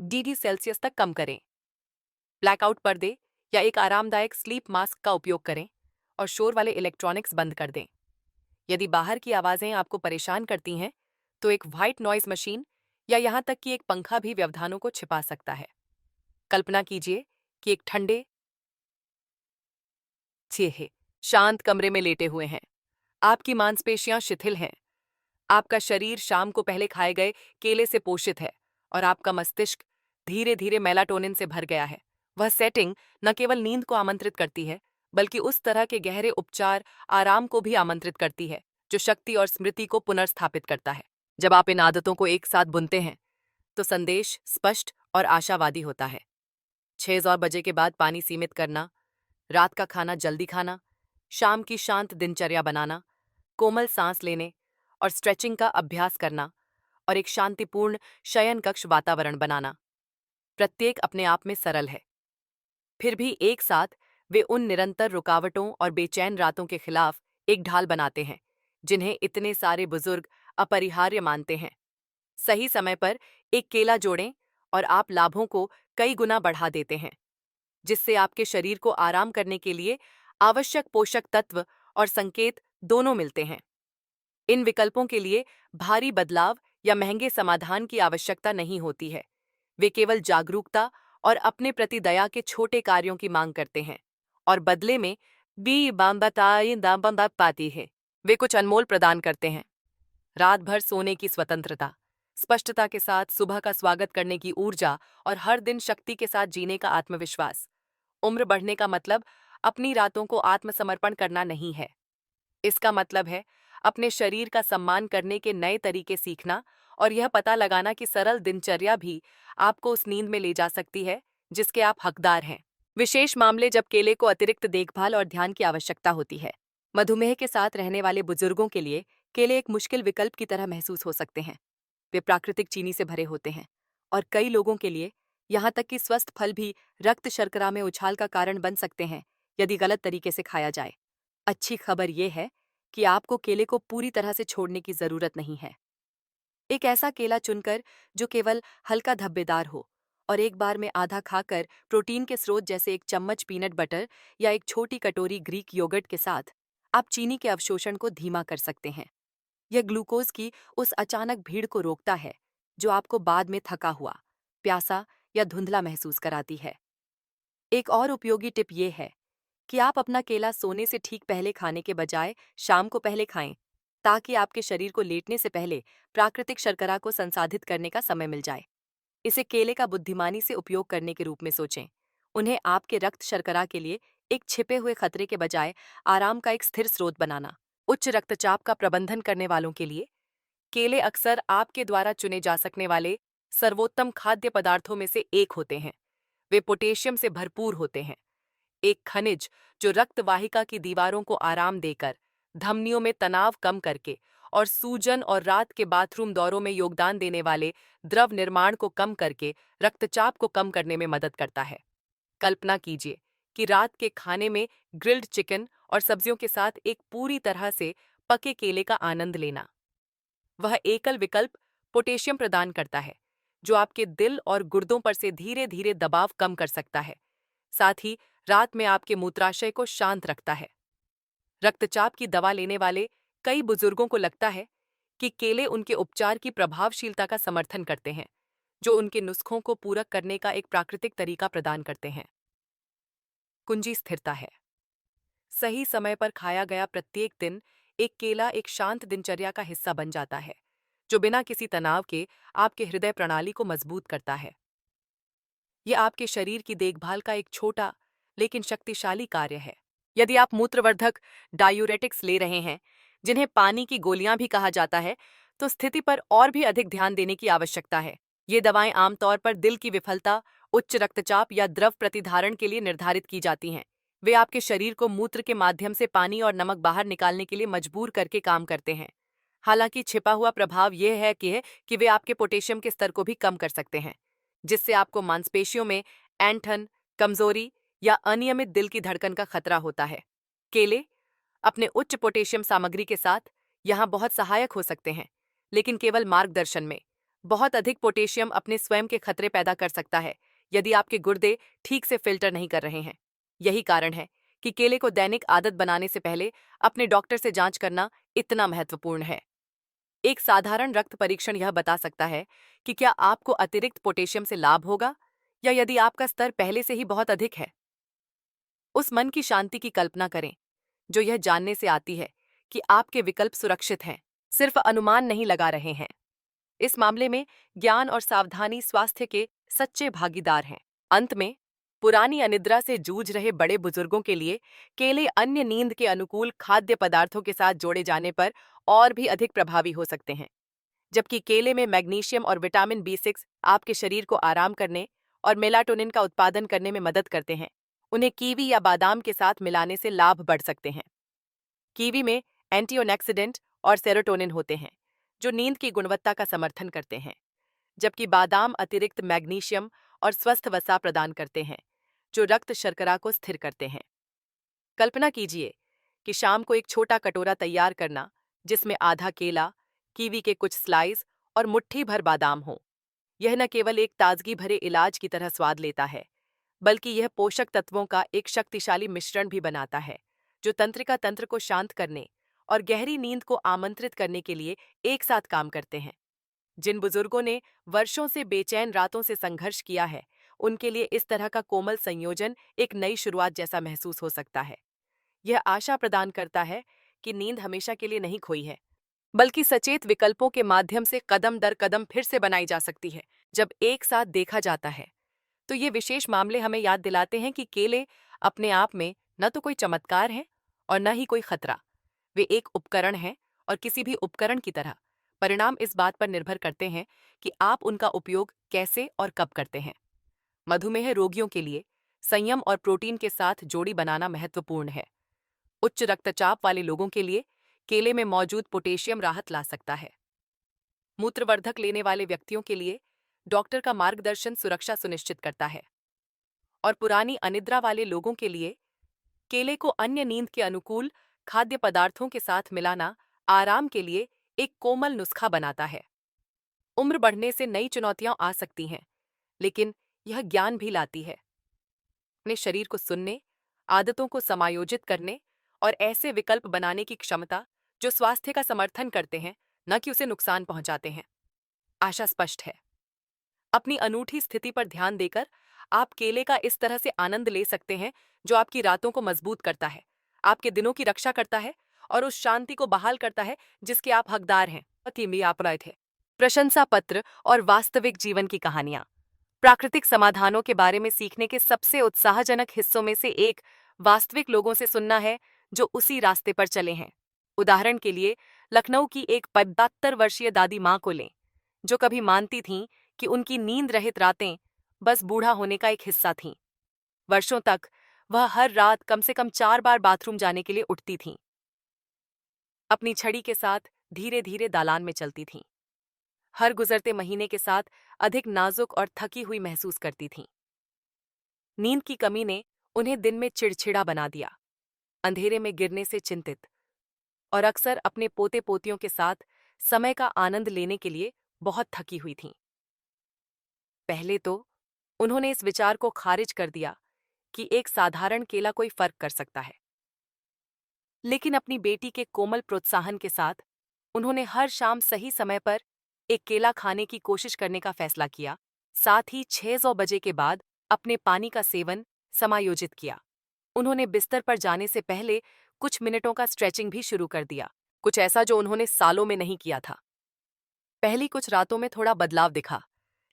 A: डिग्री सेल्सियस तक कम करें। ब्लैकआउट पर्दे या एक आरामदायक स्लीप मास्क का उपयोग करें और शोर वाले इलेक्ट्रॉनिक्स बंद कर दें। यदि बाहर की आवाजें आपको परेशान करती हैं, तो एक व्हाइट नॉइज मशीन या यहाँ तक कि एक पंखा भी व्यवधानों को छिपा सकता है। कल्पना कीजिए कि एक ठंडे, छेहे, शांत कमरे में लेटे हुए हैं। आपकी मांसपेशियां शिथिल हैं। आपका शरीर शाम को पहले खाए गए केले से पोषित है और आपका मस्तिष्क धीरे धीरे मेलाटोनिन से भर गया है। वह सेटिंग न केवल नींद को आमंत्रित करती है, बल्कि उस तरह के गहरे उपचार आराम को भी आमंत्रित करती है, जो शक्ति और स्मृति को पुनर्स्थापित करता है। जब आप इन आदतों को एक साथ बुनते हैं, तो संदेश स्पष्ट और आशावादी होता है। 6 बजे के बाद पानी सीमित करना, रात का खाना जल्दी खाना, शाम की शांत दिनचर्या बनाना, कोमल सांस लेने और स्ट्रेचिंग का अभ्यास करना और एक शांतिपूर्ण शयन कक्ष वातावरण बनाना, प्रत्येक अपने आप में सरल है। फिर भी एक साथ वे उन निरंतर रुकावटों और बेचैन रातों के खिलाफ एक ढाल बनाते हैं, जिन्हें इतने सारे बुजुर्ग अपरिहार्य मानते हैं। सही समय पर एक केला जोड़ें और आप लाभों को कई गुना बढ़ा देते हैं, जिससे आपके शरीर को आराम करने के लिए आवश्यक पोषक तत्व और संकेत दोनों मिलते हैं। इन विकल्पों के लिए भारी बदलाव या महंगे समाधान की आवश्यकता नहीं होती है। वे केवल जागरूकता और अपने प्रति दया के छोटे कार्यों की मांग करते हैं, और बदले में पाती है। वे कुछ अनमोल प्रदान करते हैं। रात भर सोने की स्वतंत्रता, स्पष्टता के साथ सुबह का स्वागत करने की ऊर्जा और हर दिन शक्ति के साथ जीने का आत्मविश्वास। उम्र बढ़ने का मतलब अपनी रातों को आत्मसमर्पण करना नहीं है। इसका मतलब है अपने शरीर का सम्मान करने के नए तरीके सीखना और यह पता लगाना कि सरल दिनचर्या भी आपको उस नींद में ले जा सकती है जिसके आप हकदार हैं। विशेष मामले जब केले को अतिरिक्त देखभाल और ध्यान की आवश्यकता होती है। मधुमेह के साथ रहने वाले बुजुर्गों के लिए केले एक मुश्किल विकल्प की तरह महसूस हो सकते हैं। वे प्राकृतिक चीनी से भरे होते हैं और कई लोगों के लिए यहाँ तक कि स्वस्थ फल भी रक्त शर्करा में उछाल का कारण बन सकते हैं यदि गलत तरीके से खाया जाए। अच्छी खबर यह है कि आपको केले को पूरी तरह से छोड़ने की जरूरत नहीं है। एक ऐसा केला चुनकर जो केवल हल्का धब्बेदार हो और एक बार में आधा खाकर प्रोटीन के स्रोत जैसे एक चम्मच पीनट बटर या एक छोटी कटोरी ग्रीक योगर्ट के साथ आप चीनी के अवशोषण को धीमा कर सकते हैं। यह ग्लूकोज की उस अचानक भीड़ को रोकता है जो आपको बाद में थका हुआ, प्यासा या धुंधला महसूस कराती है। एक और उपयोगी टिप ये है कि आप अपना केला सोने से ठीक पहले खाने के बजाय शाम को पहले खाएं, ताकि आपके शरीर को लेटने से पहले प्राकृतिक शर्करा को संसाधित करने का समय मिल जाए। इसे केले का बुद्धिमानी से उपयोग करने के रूप में सोचें। उन्हें आपके रक्त शर्करा के लिए एक छिपे हुए खतरे के बजाय आराम का एक स्थिर स्रोत बनाना। उच्च रक्तचाप का प्रबंधन करने वालों के लिए केले अक्सर आपके द्वारा चुने जा सकने वाले सर्वोत्तम खाद्य पदार्थों में से एक होते हैं। वे पोटेशियम से भरपूर होते हैं, एक खनिज जो रक्त वाहिका की दीवारों को आराम देकर, धमनियों में तनाव कम करके और सूजन और रात के बाथरूम दौरों में योगदान देने वाले द्रव निर्माण को कम करके रक्तचाप को कम करने में मदद करता है। कल्पना कीजिए कि रात के खाने में ग्रिल्ड चिकन और सब्जियों के साथ एक पूरी तरह से पके केले का आनंद लेना। वह एकल विकल्प पोटेशियम प्रदान करता है, जो आपके दिल और गुर्दों पर से धीरे धीरे दबाव कम कर सकता है, साथ ही रात में आपके मूत्राशय को शांत रखता है। रक्तचाप की दवा लेने वाले कई बुजुर्गों को लगता है कि केले उनके उपचार की प्रभावशीलता का समर्थन करते हैं, जो उनके नुस्खों को पूरक करने का एक प्राकृतिक तरीका प्रदान करते हैं। कुंजी स्थिरता है। सही समय पर खाया गया प्रत्येक दिन एक केला एक शांत दिनचर्या का हिस्सा बन जाता है, जो बिना किसी तनाव के आपके हृदय प्रणाली को मजबूत करता है। यह आपके शरीर की देखभाल का एक छोटा लेकिन शक्तिशाली कार्य है। यदि आप मूत्रवर्धक डायूरेटिक्स ले रहे हैं, जिन्हें पानी की गोलियां भी कहा जाता है, तो स्थिति पर और भी अधिक ध्यान देने की आवश्यकता है। ये दवाएं आमतौर पर दिल की विफलता, उच्च रक्तचाप या द्रव प्रतिधारण के लिए निर्धारित की जाती हैं। वे आपके शरीर को मूत्र के माध्यम से पानी और नमक बाहर निकालने के लिए मजबूर करके काम करते हैं। हालांकि छिपा हुआ प्रभाव यह है कि वे आपके पोटेशियम के स्तर को भी कम कर सकते हैं, जिससे आपको मांसपेशियों में ऐंठन, कमजोरी या अनियमित दिल की धड़कन का खतरा होता है। केले अपने उच्च पोटेशियम सामग्री के साथ यहाँ बहुत सहायक हो सकते हैं, लेकिन केवल मार्गदर्शन में। बहुत अधिक पोटेशियम अपने स्वयं के खतरे पैदा कर सकता है यदि आपके गुर्दे ठीक से फिल्टर नहीं कर रहे हैं। यही कारण है कि केले को दैनिक आदत बनाने से पहले अपने डॉक्टर से जांच करना इतना महत्वपूर्ण है। एक साधारण रक्त परीक्षण यह बता सकता है कि क्या आपको अतिरिक्त पोटेशियम से लाभ होगा या यदि आपका स्तर पहले से ही बहुत अधिक है। उस मन की शांति की कल्पना करें जो यह जानने से आती है कि आपके विकल्प सुरक्षित हैं, सिर्फ अनुमान नहीं लगा रहे हैं। इस मामले में ज्ञान और सावधानी स्वास्थ्य के सच्चे भागीदार हैं। अंत में, पुरानी अनिद्रा से जूझ रहे बड़े बुजुर्गों के लिए केले अन्य नींद के अनुकूल खाद्य पदार्थों के साथ जोड़े जाने पर और भी अधिक प्रभावी हो सकते हैं। जबकि केले में मैग्नीशियम और विटामिन B6 आपके शरीर को आराम करने और मेलाटोनिन का उत्पादन करने में मदद करते हैं, उन्हें कीवी या बादाम के साथ मिलाने से लाभ बढ़ सकते हैं। कीवी में एंटीऑक्सीडेंट और सेरोटोनिन होते हैं, जो नींद की गुणवत्ता का समर्थन करते हैं, जबकि बादाम अतिरिक्त मैग्नीशियम और स्वस्थ वसा प्रदान करते हैं, जो रक्त शर्करा को स्थिर करते हैं। कल्पना कीजिए कि शाम को एक छोटा कटोरा तैयार करना, जिसमें आधा केला, कीवी के कुछ स्लाइस और मुट्ठी भर बादाम हो। यह न केवल एक ताजगी भरे इलाज की तरह स्वाद लेता है, बल्कि यह पोषक तत्वों का एक शक्तिशाली मिश्रण भी बनाता है, जो तंत्रिका तंत्र को शांत करने और गहरी नींद को आमंत्रित करने के लिए एक साथ काम करते हैं। जिन बुजुर्गों ने वर्षों से बेचैन रातों से संघर्ष किया है, उनके लिए इस तरह का कोमल संयोजन एक नई शुरुआत जैसा महसूस हो सकता है। यह आशा प्रदान करता है कि नींद हमेशा के लिए नहीं खोई है, बल्कि सचेत विकल्पों के माध्यम से कदम दर कदम फिर से बनाई जा सकती है। जब एक साथ देखा जाता है, तो ये विशेष मामले हमें याद दिलाते हैं कि केले अपने आप में न तो कोई चमत्कार है और न ही कोई खतरा। वे एक उपकरण हैं, और किसी भी उपकरण की तरह परिणाम इस बात पर निर्भर करते हैं कि आप उनका उपयोग कैसे और कब करते हैं। मधुमेह रोगियों के लिए संयम और प्रोटीन के साथ जोड़ी बनाना महत्वपूर्ण है। उच्च रक्तचाप वाले लोगों के लिए केले में मौजूद पोटेशियम राहत ला सकता है। मूत्रवर्धक लेने वाले व्यक्तियों के लिए डॉक्टर का मार्गदर्शन सुरक्षा सुनिश्चित करता है, और पुरानी अनिद्रा वाले लोगों के लिए केले को अन्य नींद के अनुकूल खाद्य पदार्थों के साथ मिलाना आराम के लिए एक कोमल नुस्खा बनाता है। उम्र बढ़ने से नई चुनौतियां आ सकती हैं, लेकिन यह ज्ञान भी लाती है। अपने शरीर को सुनने, आदतों को समायोजित करने और ऐसे विकल्प बनाने की क्षमता जो स्वास्थ्य का समर्थन करते हैं, न कि उसे नुकसान पहुंचाते हैं। आशा स्पष्ट है। अपनी अनूठी स्थिति पर ध्यान देकर आप केले का इस तरह से आनंद ले सकते हैं, जो आपकी रातों को मजबूत करता है, आपके दिनों की रक्षा करता है और उस शांति को बहाल करता है जिसके आप हकदार हैं। आप रहे थे। प्रशंसा पत्र और वास्तविक जीवन की कहानियां। प्राकृतिक समाधानों के बारे में सीखने के सबसे उत्साहजनक हिस्सों में से एक वास्तविक लोगों से सुनना है जो उसी रास्ते पर चले हैं। उदाहरण के लिए, लखनऊ की एक 75 वर्षीय दादी माँ को लें, जो कभी मानती थीं कि उनकी नींद रहित रातें बस बूढ़ा होने का एक हिस्सा थीं। वर्षों तक वह हर रात कम से कम 4 बार बाथरूम जाने के लिए उठती थीं। अपनी छड़ी के साथ धीरे धीरे दालान में चलती थीं। हर गुजरते महीने के साथ अधिक नाजुक और थकी हुई महसूस करती थीं। नींद की कमी ने उन्हें दिन में चिड़चिड़ा बना दिया, अंधेरे में गिरने से चिंतित, और अक्सर अपने पोते पोतियों के साथ समय का आनंद लेने के लिए बहुत थकी हुई थीं। पहले तो उन्होंने इस विचार को खारिज कर दिया कि एक साधारण केला कोई फर्क कर सकता है, लेकिन अपनी बेटी के कोमल प्रोत्साहन के साथ उन्होंने हर शाम सही समय पर एक केला खाने की कोशिश करने का फैसला किया। साथ ही 600 बजे के बाद अपने पानी का सेवन समायोजित किया। उन्होंने बिस्तर पर जाने से पहले कुछ मिनटों का स्ट्रेचिंग भी शुरू कर दिया, कुछ ऐसा जो उन्होंने सालों में नहीं किया था। पहली कुछ रातों में थोड़ा बदलाव दिखा,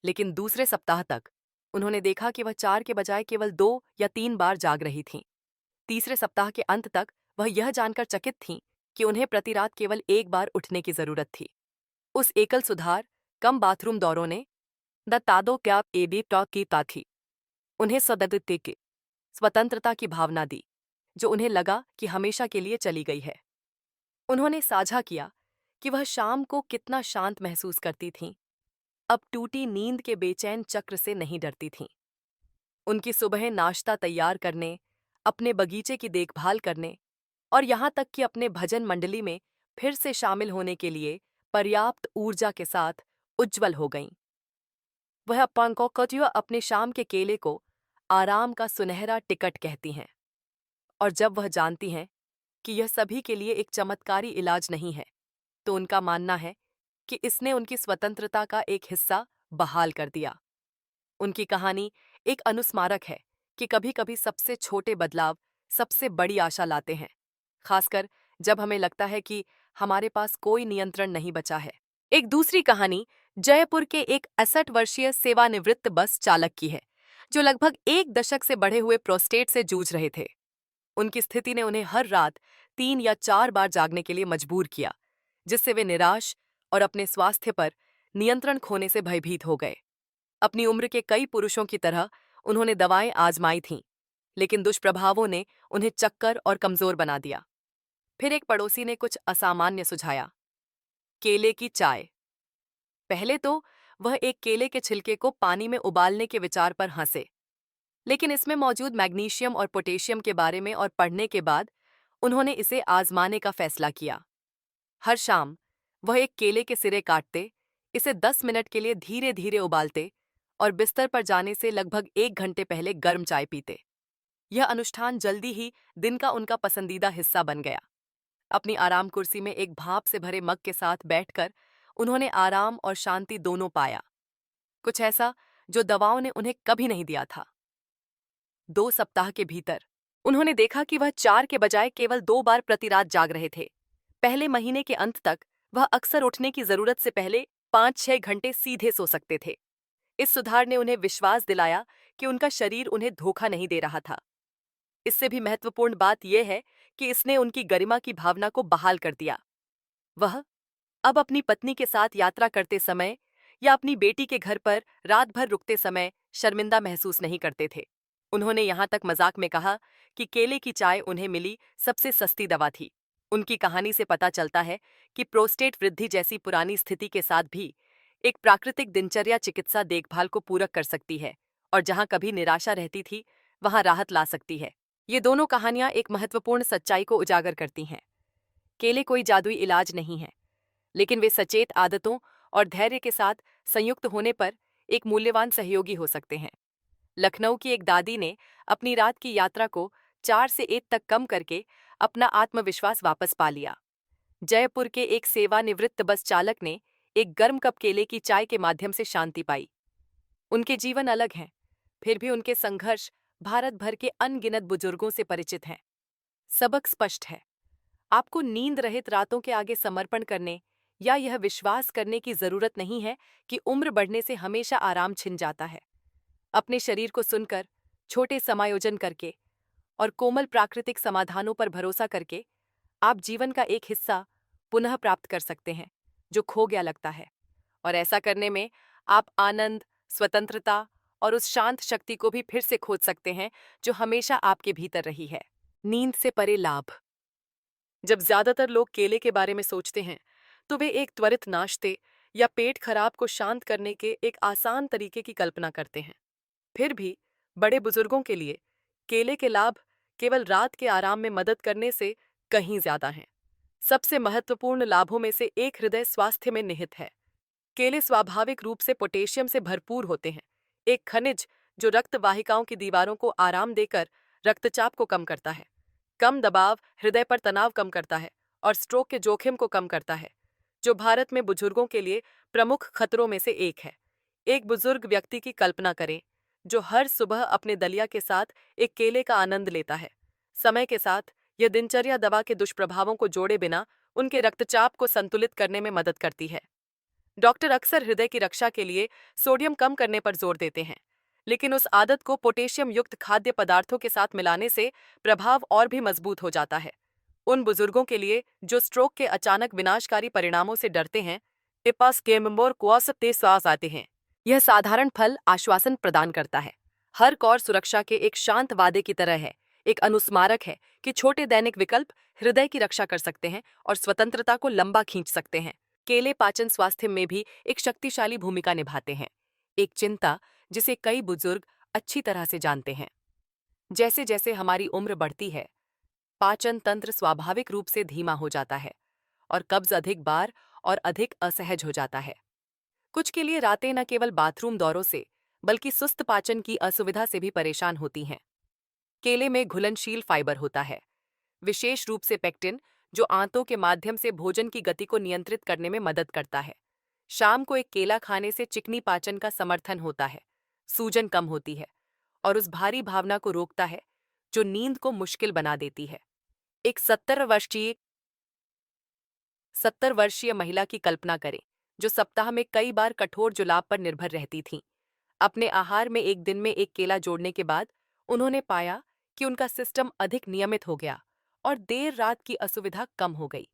A: लेकिन दूसरे सप्ताह तक उन्होंने देखा कि वह 4 के बजाय केवल 2 या 3 बार जाग रही थीं। तीसरे सप्ताह के अंत तक वह यह जानकर चकित थीं कि उन्हें प्रति रात केवल 1 बार उठने की जरूरत थी। उस एकल सुधार, कम बाथरूम दौरों ने द तादो क्या एबी टॉक की ताथी उन्हें सदस्य की स्वतंत्रता की भावना दी, जो उन्हें लगा कि हमेशा के लिए चली गई है। उन्होंने साझा किया कि वह शाम को कितना शांत महसूस करती थीं, अब टूटी नींद के बेचैन चक्र से नहीं डरती थीं। उनकी सुबह नाश्ता तैयार करने, अपने बगीचे की देखभाल करने और यहाँ तक कि अपने भजन मंडली में फिर से शामिल होने के लिए पर्याप्त ऊर्जा के साथ उज्जवल हो गईं। वह पंकोकटियो अपने शाम के केले को आराम का सुनहरा टिकट कहती हैं, और जब वह जानती हैं कि यह सभी के लिए एक चमत्कारी इलाज नहीं है, तो उनका मानना है कि इसने उनकी स्वतंत्रता का एक हिस्सा बहाल कर दिया। उनकी कहानी एक अनुस्मारक है कि कभी-कभी सबसे छोटे बदलाव सबसे बड़ी आशा लाते हैं, खासकर जब हमें लगता है कि हमारे पास कोई नियंत्रण नहीं बचा है। एक दूसरी कहानी जयपुर के एक 68 वर्षीय सेवानिवृत्त बस चालक की है, जो लगभग 1 दशक से बढ़े हुए प्रोस्टेट से जूझ रहे थे। उनकी स्थिति ने उन्हें हर रात 3 या 4 बार जागने के लिए मजबूर किया, जिससे वे निराश और अपने स्वास्थ्य पर नियंत्रण खोने से भयभीत हो गए। अपनी उम्र के कई पुरुषों की तरह उन्होंने दवाएं आजमाई थीं, लेकिन दुष्प्रभावों ने उन्हें चक्कर और कमजोर बना दिया। फिर एक पड़ोसी ने कुछ असामान्य सुझाया, केले की चाय। पहले तो वह एक केले के छिलके को पानी में उबालने के विचार पर हंसे, लेकिन इसमें मौजूद मैग्नीशियम और पोटेशियम के बारे में और पढ़ने के बाद उन्होंने इसे आजमाने का फैसला किया। हर शाम वह एक केले के सिरे काटते, इसे 10 मिनट के लिए धीरे धीरे उबालते और बिस्तर पर जाने से लगभग 1 घंटे पहले गर्म चाय पीते। यह अनुष्ठान जल्दी ही दिन का उनका पसंदीदा हिस्सा बन गया। अपनी आराम कुर्सी में एक भाप से भरे मग के साथ बैठकर उन्होंने आराम और शांति दोनों पाया, कुछ ऐसा जो दवाओं ने उन्हें कभी नहीं दिया था। 2 सप्ताह के भीतर उन्होंने देखा कि वह 4 के बजाय केवल 2 बार प्रति रात जाग रहे थे। पहले महीने के अंत तक वह अक्सर उठने की जरूरत से पहले 5-6 घंटे सीधे सो सकते थे। इस सुधार ने उन्हें विश्वास दिलाया कि उनका शरीर उन्हें धोखा नहीं दे रहा था। इससे भी महत्वपूर्ण बात यह है कि इसने उनकी गरिमा की भावना को बहाल कर दिया। वह अब अपनी पत्नी के साथ यात्रा करते समय या अपनी बेटी के घर पर रात भर रुकते समय शर्मिंदा महसूस नहीं करते थे। उन्होंने यहाँ तक मजाक में कहा कि केले की चाय उन्हें मिली सबसे सस्ती दवा थी। उनकी कहानी से पता चलता है कि प्रोस्टेट वृद्धि जैसी पुरानी स्थिति के साथ भी एक प्राकृतिक दिनचर्या चिकित्सा देखभाल को पूरक कर सकती है, और जहाँ कभी निराशा रहती थी वहाँ राहत ला सकती है। ये दोनों कहानियाँ एक महत्वपूर्ण सच्चाई को उजागर करती हैं। केले कोई जादुई इलाज नहीं है, लेकिन वे सचेत आदतों और धैर्य के साथ संयुक्त होने पर एक मूल्यवान सहयोगी हो सकते हैं। लखनऊ की एक दादी ने अपनी रात की यात्रा को 4 से 1 तक कम करके अपना आत्मविश्वास वापस पा लिया। जयपुर के एक सेवानिवृत्त बस चालक ने एक गर्म कप केले की चाय के माध्यम से शांति पाई। उनके जीवन अलग हैं, फिर भी उनके संघर्ष भारत भर के अनगिनत बुजुर्गों से परिचित हैं। सबक स्पष्ट है, आपको नींद रहित रातों के आगे समर्पण करने या यह विश्वास करने की जरूरत नहीं है कि उम्र बढ़ने से हमेशा आराम छिन जाता है। अपने शरीर को सुनकर, छोटे समायोजन करके और कोमल प्राकृतिक समाधानों पर भरोसा करके आप जीवन का एक हिस्सा पुनः प्राप्त कर सकते हैं जो खो गया लगता है। और ऐसा करने में आप आनंद, स्वतंत्रता और उस शांत शक्ति को भी फिर से खोज सकते हैं जो हमेशा आपके भीतर रही है। नींद से परे लाभ। जब ज्यादातर लोग केले के बारे में सोचते हैं तो वे एक त्वरित नाश्ते या पेट खराब को शांत करने के एक आसान तरीके की कल्पना करते हैं। फिर भी बड़े बुजुर्गों के लिए केले के लाभ केवल रात के आराम में मदद करने से कहीं ज्यादा हैं। सबसे महत्वपूर्ण लाभों में से एक हृदय स्वास्थ्य में निहित है। केले स्वाभाविक रूप से पोटेशियम से भरपूर होते हैं, एक खनिज जो रक्त वाहिकाओं की दीवारों को आराम देकर रक्तचाप को कम करता है, कम दबाव हृदय पर तनाव कम करता है और स्ट्रोक के जोखिम को कम करता है, जो भारत में बुजुर्गों के लिए प्रमुख खतरों में से एक है। एक बुजुर्ग व्यक्ति की कल्पना करें जो हर सुबह अपने दलिया के साथ एक केले का आनंद लेता है। समय के साथ यह दिनचर्या दवा के दुष्प्रभावों को जोड़े बिना उनके रक्तचाप को संतुलित करने में मदद करती है। डॉक्टर अक्सर हृदय की रक्षा के लिए सोडियम कम करने पर जोर देते हैं, लेकिन उस आदत को पोटेशियम युक्त खाद्य पदार्थों के साथ मिलाने से प्रभाव और भी मजबूत हो जाता है। उन बुजुर्गों के लिए जो स्ट्रोक के अचानक विनाशकारी परिणामों से डरते हैं, टिपास केमबोर कुआस तेज सांस आते हैं। यह साधारण फल आश्वासन प्रदान करता है। हर कौर सुरक्षा के एक शांत वादे की तरह है, एक अनुस्मारक है कि छोटे दैनिक विकल्प हृदय की रक्षा कर सकते हैं और स्वतंत्रता को लंबा खींच सकते हैं। केले पाचन स्वास्थ्य में भी एक शक्तिशाली भूमिका निभाते हैं, एक चिंता जिसे कई बुजुर्ग अच्छी तरह से जानते हैं। जैसे जैसे हमारी उम्र बढ़ती है, पाचन तंत्र स्वाभाविक रूप से धीमा हो जाता है और कब्ज अधिक बार और अधिक असहज हो जाता है। कुछ के लिए रातें न केवल बाथरूम दौरों से बल्कि सुस्त पाचन की असुविधा से भी परेशान होती हैं। केले में घुलनशील फाइबर होता है, विशेष रूप से पेक्टिन, जो आंतों के माध्यम से भोजन की गति को नियंत्रित करने में मदद करता है। शाम को एक केला खाने से चिकनी पाचन का समर्थन होता है, सूजन कम होती है और उस भारी भावना को रोकता है जो नींद को मुश्किल बना देती है। एक 70 वर्षीय महिला की कल्पना करें, जो सप्ताह में कई बार कठोर जुलाब पर निर्भर रहती थीं। अपने आहार में एक दिन में एक केला जोड़ने के बाद उन्होंने पाया कि उनका सिस्टम अधिक नियमित हो गया और देर रात की असुविधा कम हो गई।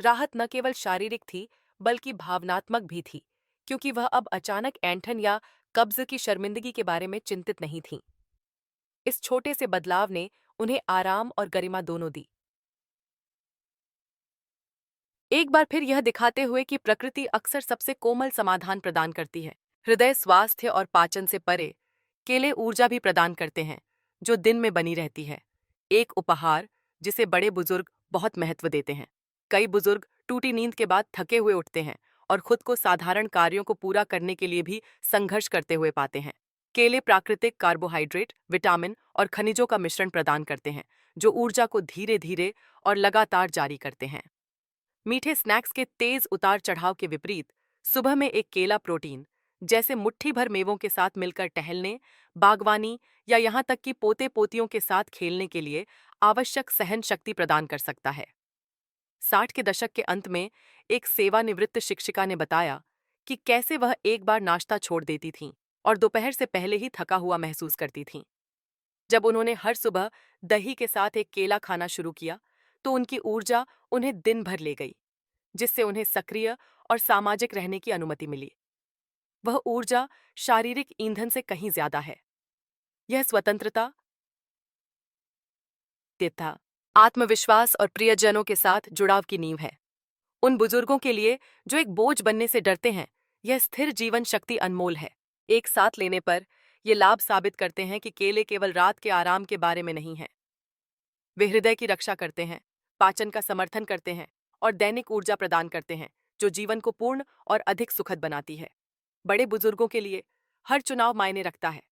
A: राहत न केवल शारीरिक थी बल्कि भावनात्मक भी थी, क्योंकि वह अब अचानक ऐंठन या कब्ज की शर्मिंदगी के बारे में चिंतित नहीं थीं। इस छोटे से बदलाव ने उन्हें आराम और गरिमा दोनों दी। एक बार फिर यह दिखाते हुए कि प्रकृति अक्सर सबसे कोमल समाधान प्रदान करती है। हृदय स्वास्थ्य और पाचन से परे केले ऊर्जा भी प्रदान करते हैं, जो दिन में बनी रहती है। एक उपहार जिसे बड़े बुजुर्ग बहुत महत्व देते हैं। कई बुजुर्ग टूटी नींद के बाद थके हुए उठते हैं और खुद को साधारण कार्यों को पूरा करने के लिए भी संघर्ष करते हुए पाते हैं। केले प्राकृतिक कार्बोहाइड्रेट, विटामिन और खनिजों का मिश्रण प्रदान करते हैं, जो ऊर्जा को धीरे धीरे और लगातार जारी करते हैं। मीठे स्नैक्स के तेज उतार चढ़ाव के विपरीत, सुबह में एक केला प्रोटीन, जैसे मुट्ठी भर मेवों के साथ मिलकर टहलने, बागवानी या यहाँ तक कि पोते पोतियों के साथ खेलने के लिए आवश्यक सहन शक्ति प्रदान कर सकता है। 60 के दशक के अंत में एक सेवानिवृत्त शिक्षिका ने बताया कि कैसे वह एक बार नाश्ता छोड़ देती थीं और दोपहर से पहले ही थका हुआ महसूस करती थीं। जब उन्होंने हर सुबह दही के साथ एक केला खाना शुरू किया, तो उनकी ऊर्जा उन्हें दिन भर ले गई, जिससे उन्हें सक्रिय और सामाजिक रहने की अनुमति मिली। वह ऊर्जा शारीरिक ईंधन से कहीं ज्यादा है। यह स्वतंत्रता, था आत्मविश्वास और प्रियजनों के साथ जुड़ाव की नींव है। उन बुजुर्गों के लिए जो एक बोझ बनने से डरते हैं, यह स्थिर जीवन शक्ति अनमोल है। एक साथ लेने पर ये लाभ साबित करते हैं कि केले केवल रात के आराम के बारे में नहीं हैं। वे हृदय की रक्षा करते हैं, पाचन का समर्थन करते हैं और दैनिक ऊर्जा प्रदान करते हैं, जो जीवन को पूर्ण और अधिक सुखद बनाती है। बड़े बुजुर्गों के लिए हर चुनाव मायने रखता है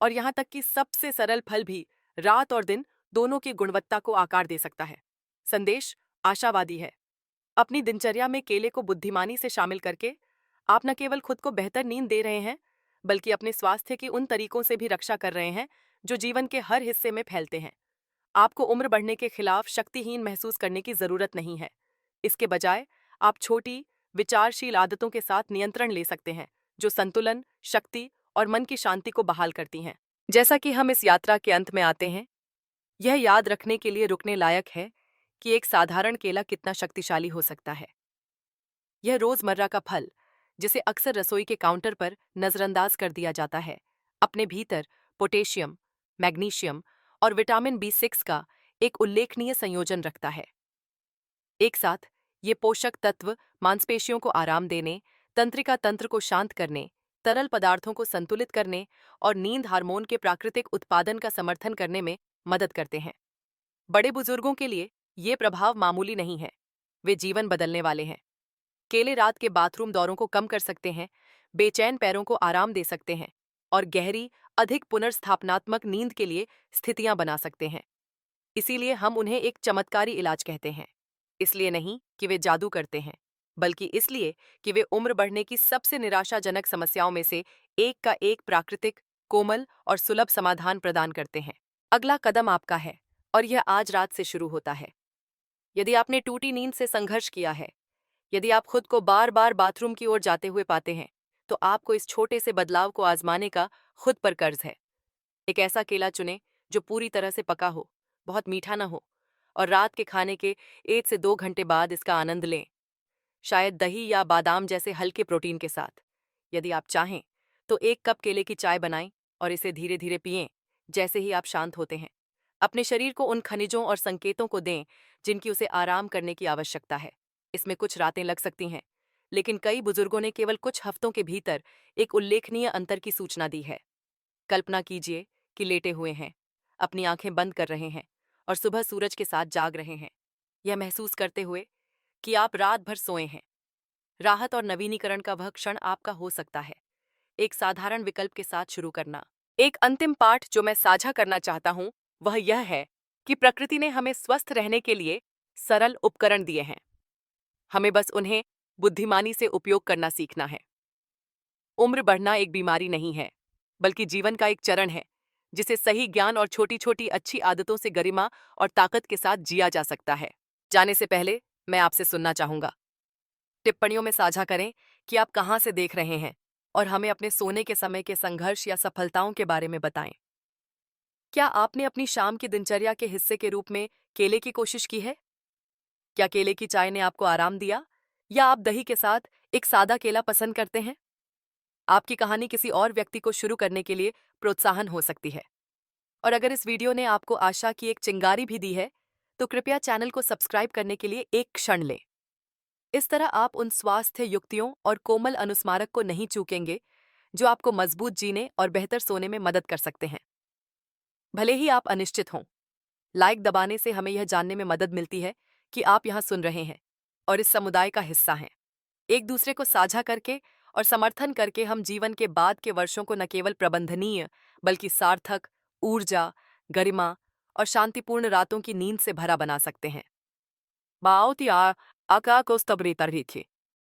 A: और यहाँ तक कि सबसे सरल फल भी रात और दिन दोनों की गुणवत्ता को आकार दे सकता है। संदेश आशावादी है। अपनी दिनचर्या में केले को बुद्धिमानी से शामिल करके आप न केवल खुद को बेहतर नींद दे रहे हैं, बल्कि अपने स्वास्थ्य की उन तरीकों से भी रक्षा कर रहे हैं जो जीवन के हर हिस्से में फैलते हैं। आपको उम्र बढ़ने के खिलाफ शक्तिहीन महसूस करने की जरूरत नहीं है। इसके बजाय आप छोटी, विचारशील आदतों के साथ नियंत्रण ले सकते हैं, जो संतुलन, शक्ति और मन की शांति को बहाल करती हैं। जैसा कि हम इस यात्रा के अंत में आते हैं, यह याद रखने के लिए रुकने लायक है कि एक साधारण केला कितना शक्तिशाली हो सकता है। यह रोजमर्रा का फल, जिसे अक्सर रसोई के काउंटर पर नजरअंदाज कर दिया जाता है, अपने भीतर पोटेशियम, मैग्नीशियम और विटामिन B6 का एक उल्लेखनीय संयोजन रखता है। एक साथ ये पोषक तत्व मांसपेशियों को आराम देने, तंत्रिका तंत्र को शांत करने, तरल पदार्थों को संतुलित करने और नींद हार्मोन के प्राकृतिक उत्पादन का समर्थन करने में मदद करते हैं। बड़े बुजुर्गों के लिए ये प्रभाव मामूली नहीं है, वे जीवन बदलने वाले हैं। केले रात के बाथरूम दौरों को कम कर सकते हैं, बेचैन पैरों को आराम दे सकते हैं और गहरी, अधिक पुनर्स्थापनात्मक नींद के लिए स्थितियां बना सकते हैं। इसीलिए हम उन्हें एक चमत्कारी इलाज कहते हैं। इसलिए नहीं कि वे जादू करते हैं, बल्कि इसलिए कि वे उम्र बढ़ने की सबसे निराशाजनक समस्याओं में से एक का एक प्राकृतिक, कोमल और सुलभ समाधान प्रदान करते हैं। अगला कदम आपका है। और यह आज रात से शुरू होता है। यदि आपने टूटी नींद से संघर्ष किया है, यदि आप खुद को बार बार बाथरूम की ओर जाते हुए पाते हैं, तो आपको इस छोटे से बदलाव को आजमाने का खुद पर कर्ज है। एक ऐसा केला चुनें जो पूरी तरह से पका हो, बहुत मीठा ना हो, और रात के खाने के 1 से 2 घंटे बाद इसका आनंद लें, शायद दही या बादाम जैसे हल्के प्रोटीन के साथ। यदि आप चाहें तो 1 कप केले की चाय बनाएं और इसे धीरे धीरे पिएं जैसे ही आप शांत होते हैं। अपने शरीर को उन खनिजों और संकेतों को दें जिनकी उसे आराम करने की आवश्यकता है। इसमें कुछ रातें लग सकती हैं, लेकिन कई बुजुर्गों ने केवल कुछ हफ्तों के भीतर एक उल्लेखनीय अंतर की सूचना दी है। कल्पना कीजिए कि लेटे हुए हैं, अपनी आंखें बंद कर रहे हैं और सुबह सूरज के साथ जाग रहे हैं, यह महसूस करते हुए कि आप रात भर सोए हैं। राहत और नवीनीकरण का वह क्षण आपका हो सकता है। एक साधारण विकल्प के साथ शुरू करना। एक अंतिम पाठ जो मैं साझा करना चाहता हूं, वह यह है कि प्रकृति ने हमें स्वस्थ रहने के लिए सरल उपकरण दिए हैं। हमें बस उन्हें बुद्धिमानी से उपयोग करना सीखना है। उम्र बढ़ना एक बीमारी नहीं है, बल्कि जीवन का एक चरण है जिसे सही ज्ञान और छोटी छोटी अच्छी आदतों से गरिमा और ताकत के साथ जिया जा सकता है। जाने से पहले मैं आपसे सुनना चाहूंगा। टिप्पणियों में साझा करें कि आप कहां से देख रहे हैं और हमें अपने सोने के समय के संघर्ष या सफलताओं के बारे में बताएं। क्या आपने अपनी शाम की दिनचर्या के हिस्से के रूप में केले की कोशिश की है? क्या केले की चाय ने आपको आराम दिया, या आप दही के साथ एक सादा केला पसंद करते हैं? आपकी कहानी किसी और व्यक्ति को शुरू करने के लिए प्रोत्साहन हो सकती है। और अगर इस वीडियो ने आपको आशा की एक चिंगारी भी दी है, तो कृपया चैनल को सब्सक्राइब करने के लिए एक क्षण लें। इस तरह आप उन स्वास्थ्य युक्तियों और कोमल अनुस्मारक को नहीं चूकेंगे जो आपको मजबूत जीने और बेहतर सोने में मदद कर सकते हैं। भले ही आप अनिश्चित हों, लाइक दबाने से हमें यह जानने में मदद मिलती है कि आप यहाँ सुन रहे हैं और इस समुदाय का हिस्सा हैं। एक दूसरे को साझा करके और समर्थन करके हम जीवन के बाद के वर्षों को न केवल प्रबंधनीय, बल्कि सार्थक, ऊर्जा, गरिमा और शांतिपूर्ण रातों की नींद से भरा बना सकते हैं। बाओ ती आ आका को स्तब्री तरही थी।